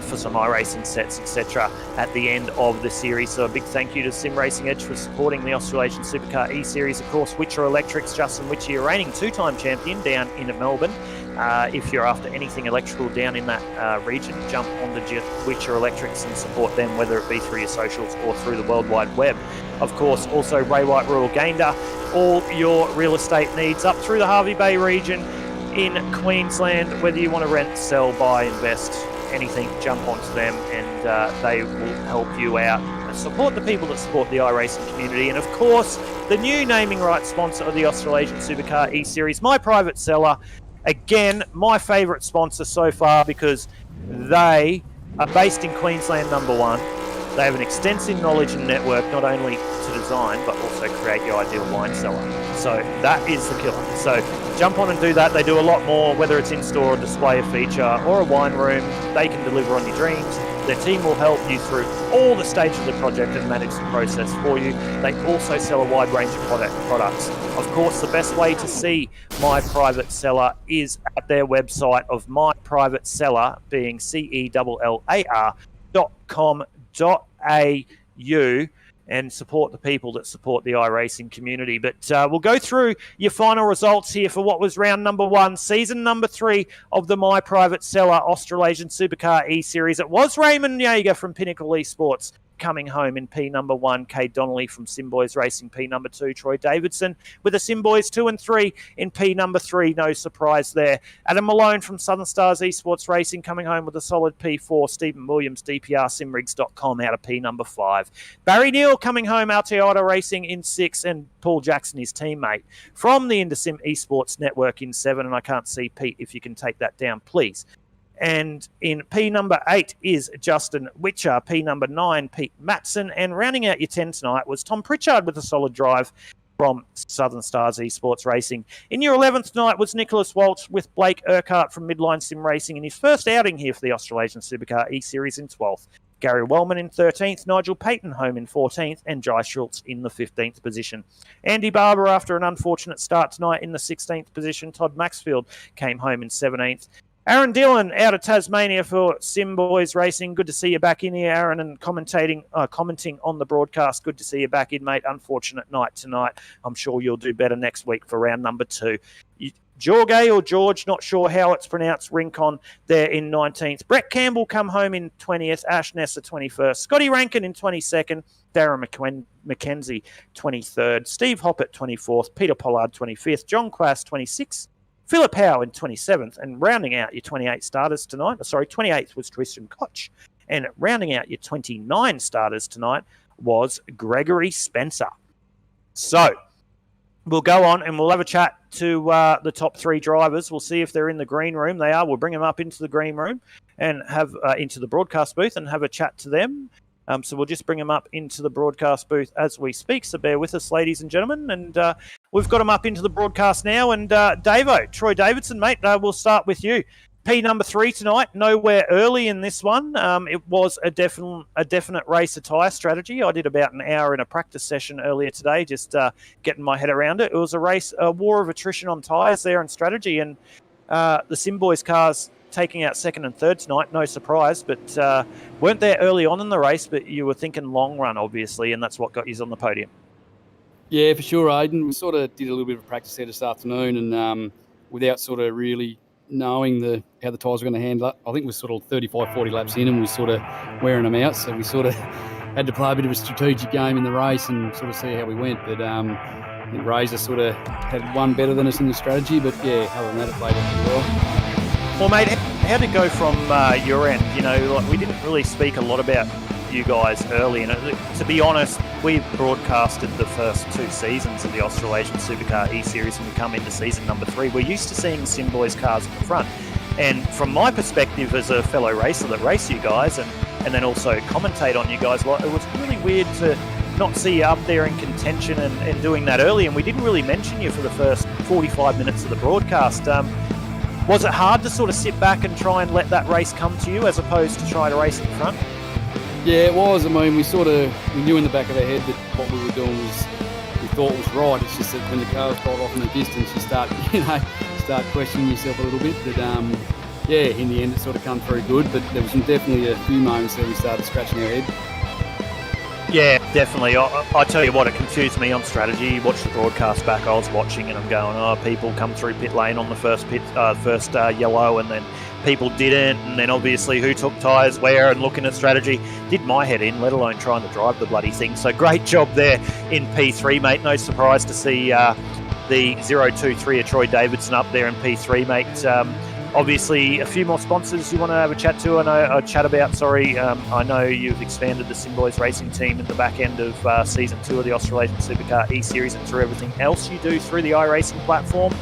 for some iRacing sets, etc. at the end of the series. So a big thank you to Sim Racing Edge for supporting the Australasian Supercar eSeries. Of course, Witcher Electrics, Justin Witcher, your reigning 2-time champion down in Melbourne. If you're after anything electrical down in that region, jump on the Witcher Electrics and support them, whether it be through your socials or through the World Wide Web. Of course, also Ray White Royal Gander, all your real estate needs up through the Hervey Bay region in Queensland, whether you want to rent, sell, buy, invest, anything, jump onto them and they will help you out and support the people that support the iRacing community. And of course, the new naming rights sponsor of the Australasian Supercar eSeries, My Private Seller. Again, my favourite sponsor so far because they are based in Queensland, number 1. They have an extensive knowledge and network, not only to design, but also create your ideal wine cellar. So that is the killer. So jump on and do that. They do a lot more, whether it's in-store or display a feature or a wine room. They can deliver on your dreams. Their team will help you through all the stages of the project and manage the process for you. They also sell a wide range of products. Of course, the best way to see My Private Seller is at their website of My Private Seller, being cellar.com.au, and support the people that support the iRacing community. But we'll go through your final results here for what was round number 1, season number 3 of the My Private Seller Australasian Supercar eSeries. It was Raymond Yeager from Pinnacle Esports coming home in P number 1, Cade Donnelly from Simboys Racing P number 2, Troy Davidson with the Simboys 2 and 3 in P number 3, no surprise there. Adam Malone from Southern Stars Esports Racing coming home with a solid P4, Stephen Williams, DPRSimrigs.com out of P number 5. Barry Neal coming home, Aotearoa Racing in 6, and Paul Jackson, his teammate, from the Indosim Esports Network in 7, and I can't see Pete, if you can take that down, please. And in P number 8 is Justin Witcher. P number 9, Pete Matson. And rounding out your 10 tonight was Tom Pritchard with a solid drive from Southern Stars Esports Racing. In your 11th tonight was Nicholas Waltz with Blake Urquhart from Midline Sim Racing in his first outing here for the Australasian Supercar eSeries in 12th. Gary Wellman in 13th, Nigel Payton home in 14th, and Jai Schultz in the 15th position. Andy Barber, after an unfortunate start tonight, in the 16th position. Todd Maxfield came home in 17th. Aaron Dillon out of Tasmania for Sim Boys Racing. Good to see you back in here, Aaron, and commenting on the broadcast. Good to see you back in, mate. Unfortunate night tonight. I'm sure you'll do better next week for round number 2. Jorge or George, not sure how it's pronounced, Rincon there in 19th. Brett Campbell come home in 20th. Ash Nessa 21st. Scotty Rankin in 22nd. Darren McKenzie 23rd. Steve Hoppett 24th. Peter Pollard 25th. John Quass 26th. Philip Howe in 27th. And rounding out your 28 starters tonight, 28th was Tristan Koch. And rounding out your 29 starters tonight was Gregory Spencer. So we'll go on and we'll have a chat to the top 3 drivers. We'll see if they're in the green room. They are. We'll bring them up into the green room and have into the broadcast booth and have a chat to them. So we'll just bring them up into the broadcast booth as we speak. So bear with us, ladies and gentlemen. And we've got them up into the broadcast now. And Davo, Troy Davidson, mate, we'll start with you. P number 3 tonight, nowhere early in this one. It was a definite race attire strategy. I did about an hour in a practice session earlier today, just getting my head around it. It was a war of attrition on tyres there and strategy, and the Sim Boys cars taking out 2nd and 3rd tonight, no surprise, but weren't there early on in the race, but you were thinking long run, obviously, and that's what got you on the podium. Yeah, for sure, Aidan. We sort of did a little bit of practice there this afternoon, and without sort of really knowing how the tyres were going to handle it. I think we're sort of 35, 40 laps in and we're sort of wearing them out. So we sort of had to play a bit of a strategic game in the race and sort of see how we went. But I think Razor sort of had one better than us in the strategy. But yeah, other than that, it played out pretty well. Well, mate, how did it go from your end? You know, like, we didn't really speak a lot about you guys early. And to be honest, we've broadcasted the first 2 seasons of the Australasian Supercar eSeries and we come into season number 3. We're used to seeing Sim Boys cars at the front. And from my perspective as a fellow racer that race you guys and then also commentate on you guys, like, it was really weird to not see you up there in contention and doing that early. And we didn't really mention you for the first 45 minutes of the broadcast. Was it hard to sort of sit back and try and let that race come to you as opposed to try to race in front? Yeah, it was. I mean, we knew in the back of our head that what we were doing we thought was right. It's just that when the cars got off in the distance, you start questioning yourself a little bit. But yeah, in the end, it sort of come through good. But there was definitely a few moments where we started scratching our head. Yeah, definitely. I tell you what, it confused me on strategy. You watch the broadcast back, I was watching and I'm going, people come through pit lane on the first yellow and then people didn't, and then obviously who took tyres where and looking at strategy did my head in, let alone trying to drive the bloody thing. So great job there in P3, mate. No surprise to see the 023 of Troy Davidson up there in P3, mate. Obviously, a few more sponsors you want to have a chat to. I know you've expanded the Sim Boys Racing team at the back end of Season 2 of the Australasian Supercar eSeries and through everything else you do through the iRacing platform.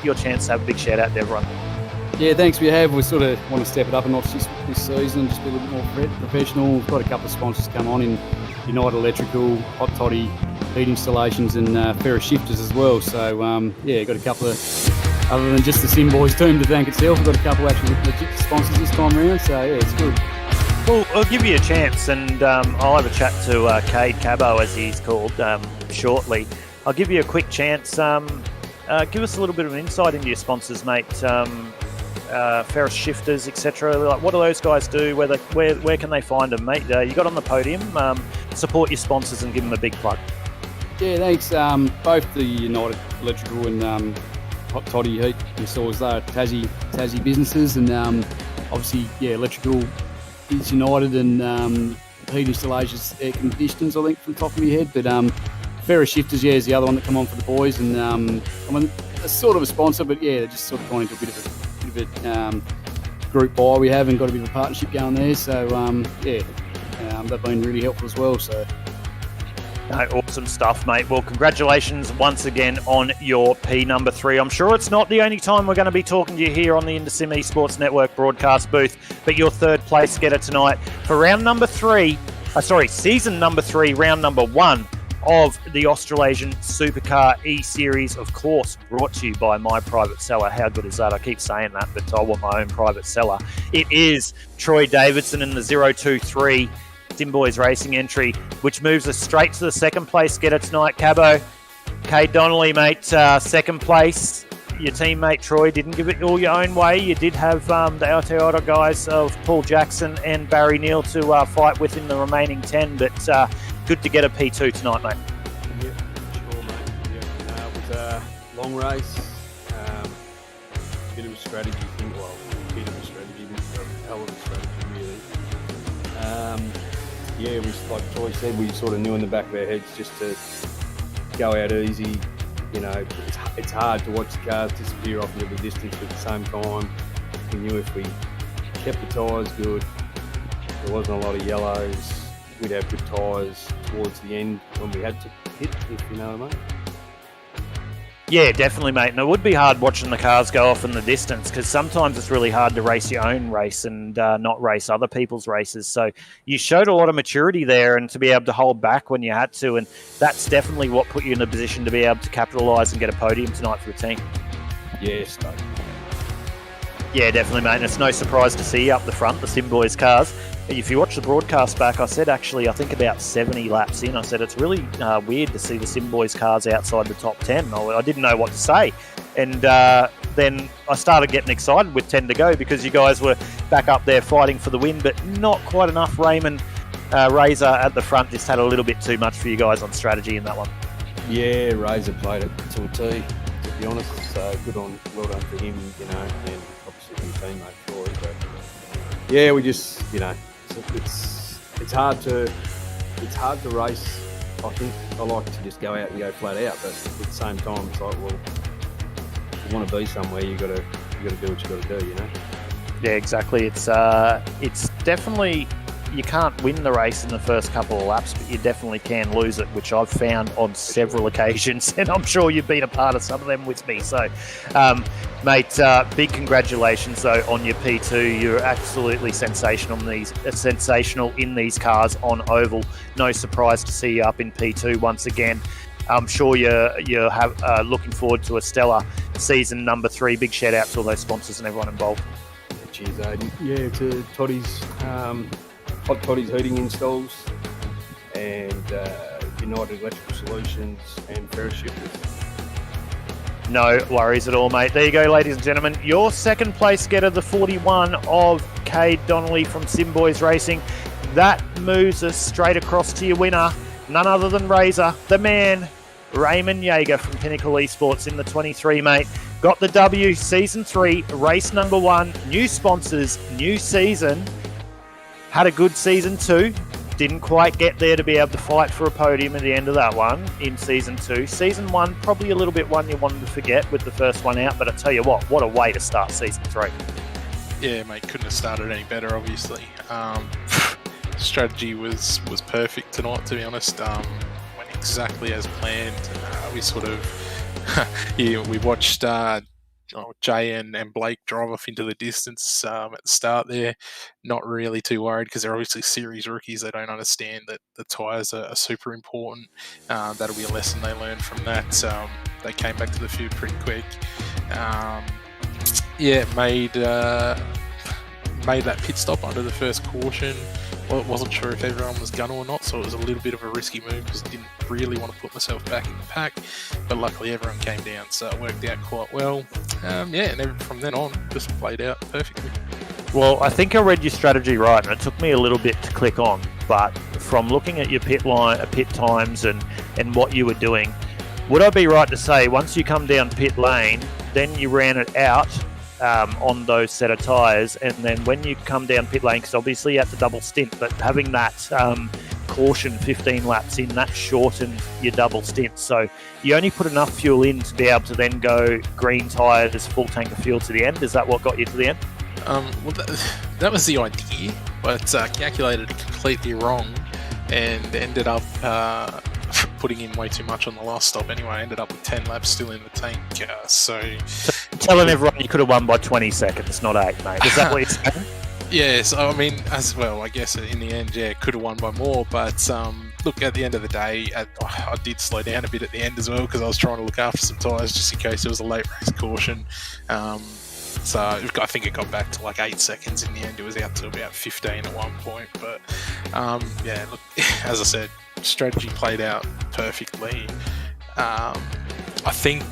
Your chance to have a big shout out to everyone. Yeah, thanks. We sort of want to step it up a notch this season and just be a little bit more professional. We've got a couple of sponsors come on in United Electrical, Hot Toddy, Heat Installations and Ferris Shifters as well. So, yeah, got a couple of, other than just the Sim Boys team to thank itself, we've got a couple of actually legit sponsors this time around. So, yeah, it's good. Well, I'll give you a chance and I'll have a chat to Cade Cabo, as he's called, shortly. I'll give you a quick chance. Give us a little bit of an insight into your sponsors, mate. Ferris Shifters, etc. Like, what do those guys do? Where can they find them, mate? You got on the podium. Support your sponsors and give them a big plug. Yeah, thanks. Both the United Electrical and Hot Toddy Heat Installers, they're Tassie businesses, and obviously, yeah, Electrical is United and Heat Installations, Air Conditioners, I think, from the top of your head. But Ferris Shifters, yeah, is the other one that come on for the boys, and I mean, it's sort of a sponsor, but yeah, they're just sort of going into a bit of a group buy we have and got a bit of a partnership going there. So they've been really helpful as well. So. No, awesome stuff, mate. Well, congratulations once again on your P number 3. I'm sure it's not the only time we're going to be talking to you here on the InterSim Esports Network broadcast booth, but your 3rd place getter tonight for season number 3, round number 1 of the Australasian Supercar eSeries, of course, brought to you by My Private Seller. How good is that? I keep saying that, but I want my own private seller. It is Troy Davidson in the 023 Simboys Racing entry, which moves us straight to the second place getter tonight, Cabo. Cade Donnelly, mate, second place. Your teammate Troy didn't give it all your own way. You did have the Aotearoa guys of Paul Jackson and Barry Neal to fight with in the remaining 10, but good to get a P2 tonight, mate. Yeah, sure, mate. Yeah, it was a long race. Bit of a strategy thing. Well, a bit of a strategy, but a hell of a strategy, really. Yeah, we, like Troy said, we sort of knew in the back of our heads just to go out easy. You know, it's hard to watch the cars disappear off into the distance, but at the same time, we knew if we kept the tyres good, there wasn't a lot of yellows, we'd have good tyres towards the end when we had to hit, if you know what I mean. Yeah, definitely, mate. And it would be hard watching the cars go off in the distance because sometimes it's really hard to race your own race and not race other people's races. So you showed a lot of maturity there and to be able to hold back when you had to. And that's definitely what put you in a position to be able to capitalise and get a podium tonight for the team. Yeah, stoked. Yeah, definitely, mate. And it's no surprise to see you up the front, the Simboys cars. If you watch the broadcast back, I said actually, I think about 70 laps in, I said it's really weird to see the Simboys cars outside the top 10. I didn't know what to say. And then I started getting excited with 10 to go because you guys were back up there fighting for the win, but not quite enough. Raymond Razor at the front just had a little bit too much for you guys on strategy in that one. Yeah, Razor played it to a T, to be honest. So well done for him, you know, and obviously his teammate Troy. But yeah, we just, you know, it's hard to race. I think I like to just go out and go flat out, but at the same time, it's like, well, if you want to be somewhere, you got to do what you got to do, you know. Yeah, exactly. It's definitely, you can't win the race in the first couple of laps, but you definitely can lose it, which I've found on several occasions, and I'm sure you've been a part of some of them with me. So, mate, big congratulations though on your P2. You're absolutely sensational in these cars on oval. No surprise to see you up in P2 once again. I'm sure you're looking forward to a stellar season number 3. Big shout out to all those sponsors and everyone involved. Cheers, Aiden. Yeah, to Toddy's Hot Toddy's heating installs and United Electrical Solutions and Ferris Shifters. No worries at all, mate. There you go, ladies and gentlemen. Your second place getter, the 41 of Cade Donnelly from Simboys Racing. That moves us straight across to your winner, none other than Razor, the man, Raymond Yeager from Pinnacle Esports in the 23, mate. Got the W, Season 3, race number 1, new sponsors, new season. Had a good Season 2. Didn't quite get there to be able to fight for a podium at the end of that one in Season 2. Season 1, probably a little bit one you wanted to forget with the first one out, but I tell you what a way to start Season 3. Yeah, mate, couldn't have started any better, obviously. Strategy was perfect tonight, to be honest. Went exactly as planned. We sort of, we watched Jay and Blake drive off into the distance at the start there. Not really too worried because they're obviously series rookies. They don't understand that the tyres are super important. That'll be a lesson they learn from that. They came back to the field pretty quick. Made that pit stop under the first caution. Well, wasn't sure if everyone was gonna or not, so it was a little bit of a risky move because I didn't really want to put myself back in the pack. But luckily everyone came down, so it worked out quite well. And from then on, just played out perfectly. Well, I think I read your strategy right, and it took me a little bit to click on. But from looking at your pit times and what you were doing, would I be right to say once you come down pit lane, then you ran it out on those set of tyres, and then when you come down pit lane, because obviously you had to double stint, but having that caution 15 laps in, that shortened your double stint. So you only put enough fuel in to be able to then go green tyres, full tank of fuel to the end. Is that what got you to the end? Well, that was the idea, but calculated it completely wrong and ended up putting in way too much on the last stop anyway. I ended up with 10 laps still in the tank. So telling everyone you could have won by 20 seconds, not 8, mate. Is that what you're saying? Yes, I mean, as well, I guess in the end, yeah, could have won by more, but look, at the end of the day, I did slow down a bit at the end as well because I was trying to look after some tyres just in case there was a late race caution. So I think it got back to like 8 seconds in the end. It was out to about 15 at one point. But yeah, look, as I said, strategy played out perfectly. I think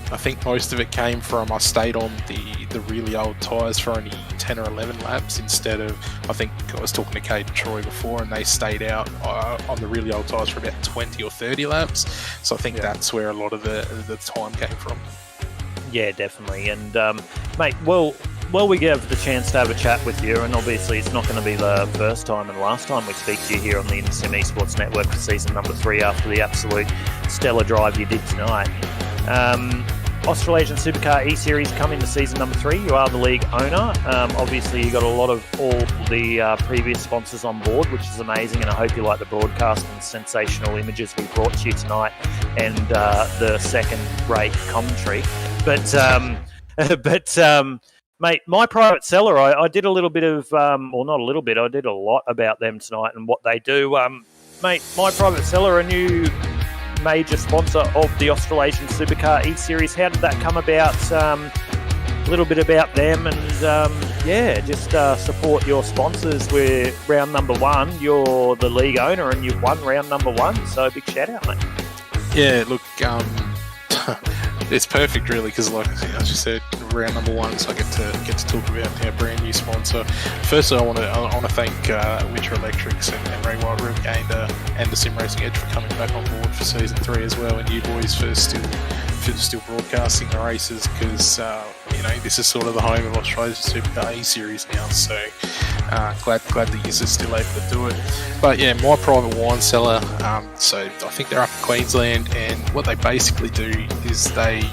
most of it came from I stayed on the really old tyres for only 10 or 11 laps instead of, I think I was talking to Kate and Troy before, and they stayed out on the really old tyres for about 20 or 30 laps. So I think that's where a lot of the time came from. Yeah, definitely. And mate, well, we have the chance to have a chat with you, and obviously it's not going to be the first time and last time we speak to you here on the Sim Esports Network for season number 3 after the absolute stellar drive you did tonight. Australasian Supercar eSeries coming to season number 3. You are the league owner. Obviously, you got a lot of all the previous sponsors on board, which is amazing, and I hope you like the broadcast and sensational images we brought to you tonight and the second-rate commentary. But mate, My Private Seller, I did a little bit of, well, not a little bit, I did a lot about them tonight and what they do. Mate, My Private Seller, a new major sponsor of the Australasian Supercar eSeries. How did that come about? A little bit about them, and just support your sponsors. We're round number 1. You're the league owner, and you've won round number 1. So big shout out, mate. Yeah, look, it's perfect, really, because like as you said, round number 1, so I get to talk about our brand new sponsor. Firstly, I want to thank Witcher Electrics and Ray White, Real Gander, and the Sim Racing Edge for coming back on board for season 3 as well, and you boys for still broadcasting the races, because this is sort of the home of Australasian Supercar eSeries now. So glad that you're still able to do it. But yeah, My Private Wine Cellar. So I think they're up in Queensland, and what they basically do is they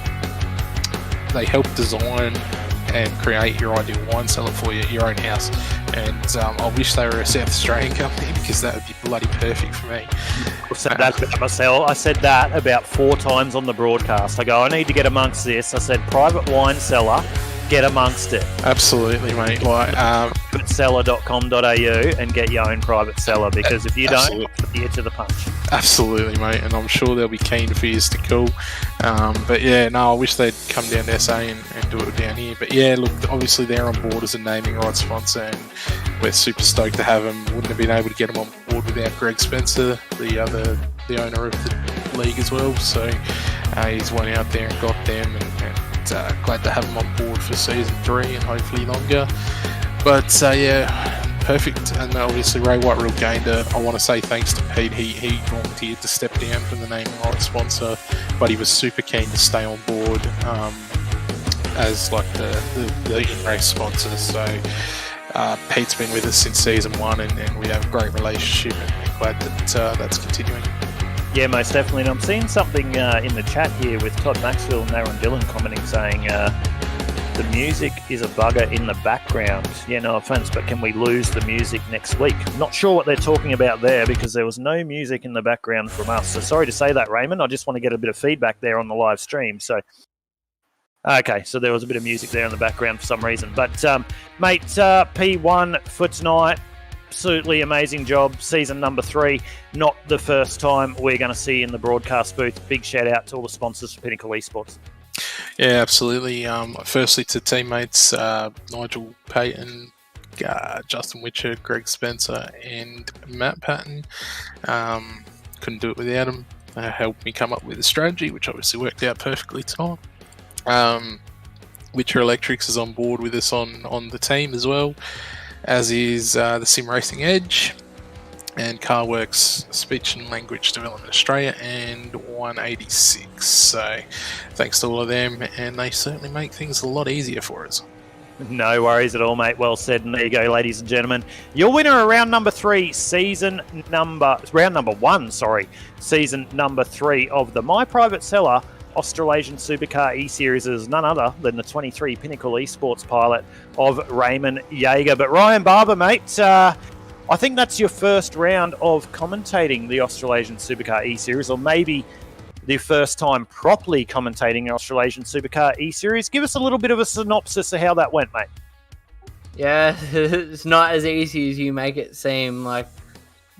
help design and create your ideal wine cellar for your own house. And I wish they were a South Australian company, because that would be bloody perfect for me. I've said that about myself. I said that about 4 times on the broadcast. I go, I need to get amongst this. I said, private wine cellar, get amongst it. Absolutely, mate. Like, privatecellar.com.au and get your own private cellar, because if you don't, you're to the punch. Absolutely, mate, and I'm sure they'll be keen for years to cool. But yeah, no, I wish they'd come down to SA and do it down here. But yeah, look, obviously they're on board as a naming rights sponsor, and we're super stoked to have them. Wouldn't have been able to get them on board without Greg Spencer, the owner of the league as well. So he's went out there and got them, and glad to have them on board for season 3 and hopefully longer. But yeah, perfect. And obviously Ray White, Real Gander, I want to say thanks to Pete. He volunteered to step down from the naming rights sponsor, but he was super keen to stay on board as like the in-race sponsor. So Pete's been with us since season 1, and we have a great relationship, and glad that that's continuing. Yeah, most definitely. And I'm seeing something in the chat here with Todd Maxwell and Aaron Dillon commenting, saying the music is a bugger in the background. Yeah, no offense, but can we lose the music next week? Not sure what they're talking about there, because there was no music in the background from us. So sorry to say that, Raymond. I just want to get a bit of feedback there on the live stream. So, okay, so there was a bit of music there in the background for some reason. But, mate, P1 for tonight. Absolutely amazing job. Season number 3, not the first time we're going to see in the broadcast booth. Big shout out to all the sponsors for Pinnacle Esports. Yeah, absolutely. Firstly to teammates Nigel Payton, Justin Witcher, Greg Spencer, and Matt Patton. Couldn't do it without them. They helped me come up with a strategy, which obviously worked out perfectly tonight. Witcher Electrics is on board with us on the team as well, as is the Sim Racing Edge, and CarWorks Speech and Language Development Australia, and 186. So thanks to all of them, and they certainly make things a lot easier for us. No worries at all, mate. Well said. And there you go, ladies and gentlemen. Your winner of round number 3, season number 1, season number 3 of the My Private Seller Australasian Supercar eSeries is none other than the 23 Pinnacle Esports pilot of Raymond Yeager. But Ryan Barber, mate, I think that's your first round of commentating the Australasian Supercar eSeries, or maybe the first time properly commentating the Australasian Supercar eSeries. Give us a little bit of a synopsis of how that went, mate. Yeah, it's not as easy as you make it seem. Like,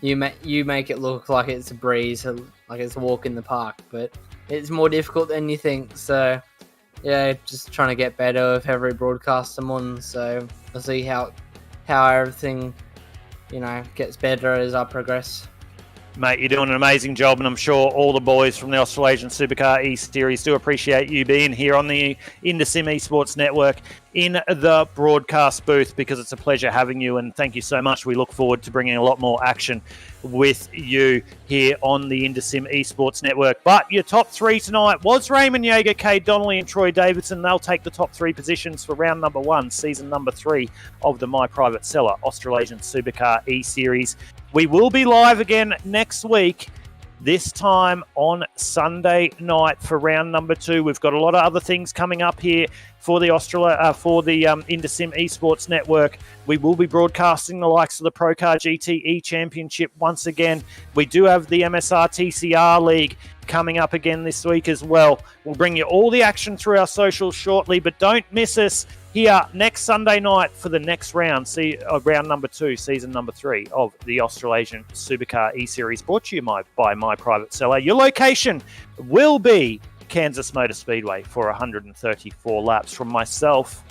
you make it look like it's a breeze, like it's a walk in the park, but it's more difficult than you think. So yeah, just trying to get better with every broadcast I'm on. So I'll see how everything, gets better as I progress. Mate, you're doing an amazing job, and I'm sure all the boys from the Australasian Supercar eSeries do appreciate you being here on the IndySim Esports Network in the broadcast booth, because it's a pleasure having you, and thank you so much. We look forward to bringing a lot more action with you here on the IndySim Esports Network. But your top three tonight was Raymond Yeager, Cade Donnelly and Troy Davidson. They'll take the top three positions for round number 1, season number 3 of the My Private Seller Australasian Supercar eSeries. We will be live again next week, this time on Sunday night for round number 2. We've got a lot of other things coming up here for the IndySim Esports Network. We will be broadcasting the likes of the Procar GTE Championship once again. We do have the MSR TCR League coming up again this week as well. We'll bring you all the action through our socials shortly, but don't miss us here next Sunday night for the next round, round number 2, season number 3 of the Australasian Supercar eSeries, brought to you by My Private Seller. Your location will be Kansas Motor Speedway for 134 laps. From myself,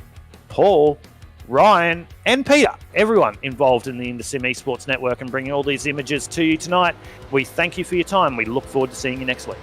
Paul, Ryan, and Peter, everyone involved in the IndySim Esports Network and bringing all these images to you tonight, we thank you for your time. We look forward to seeing you next week.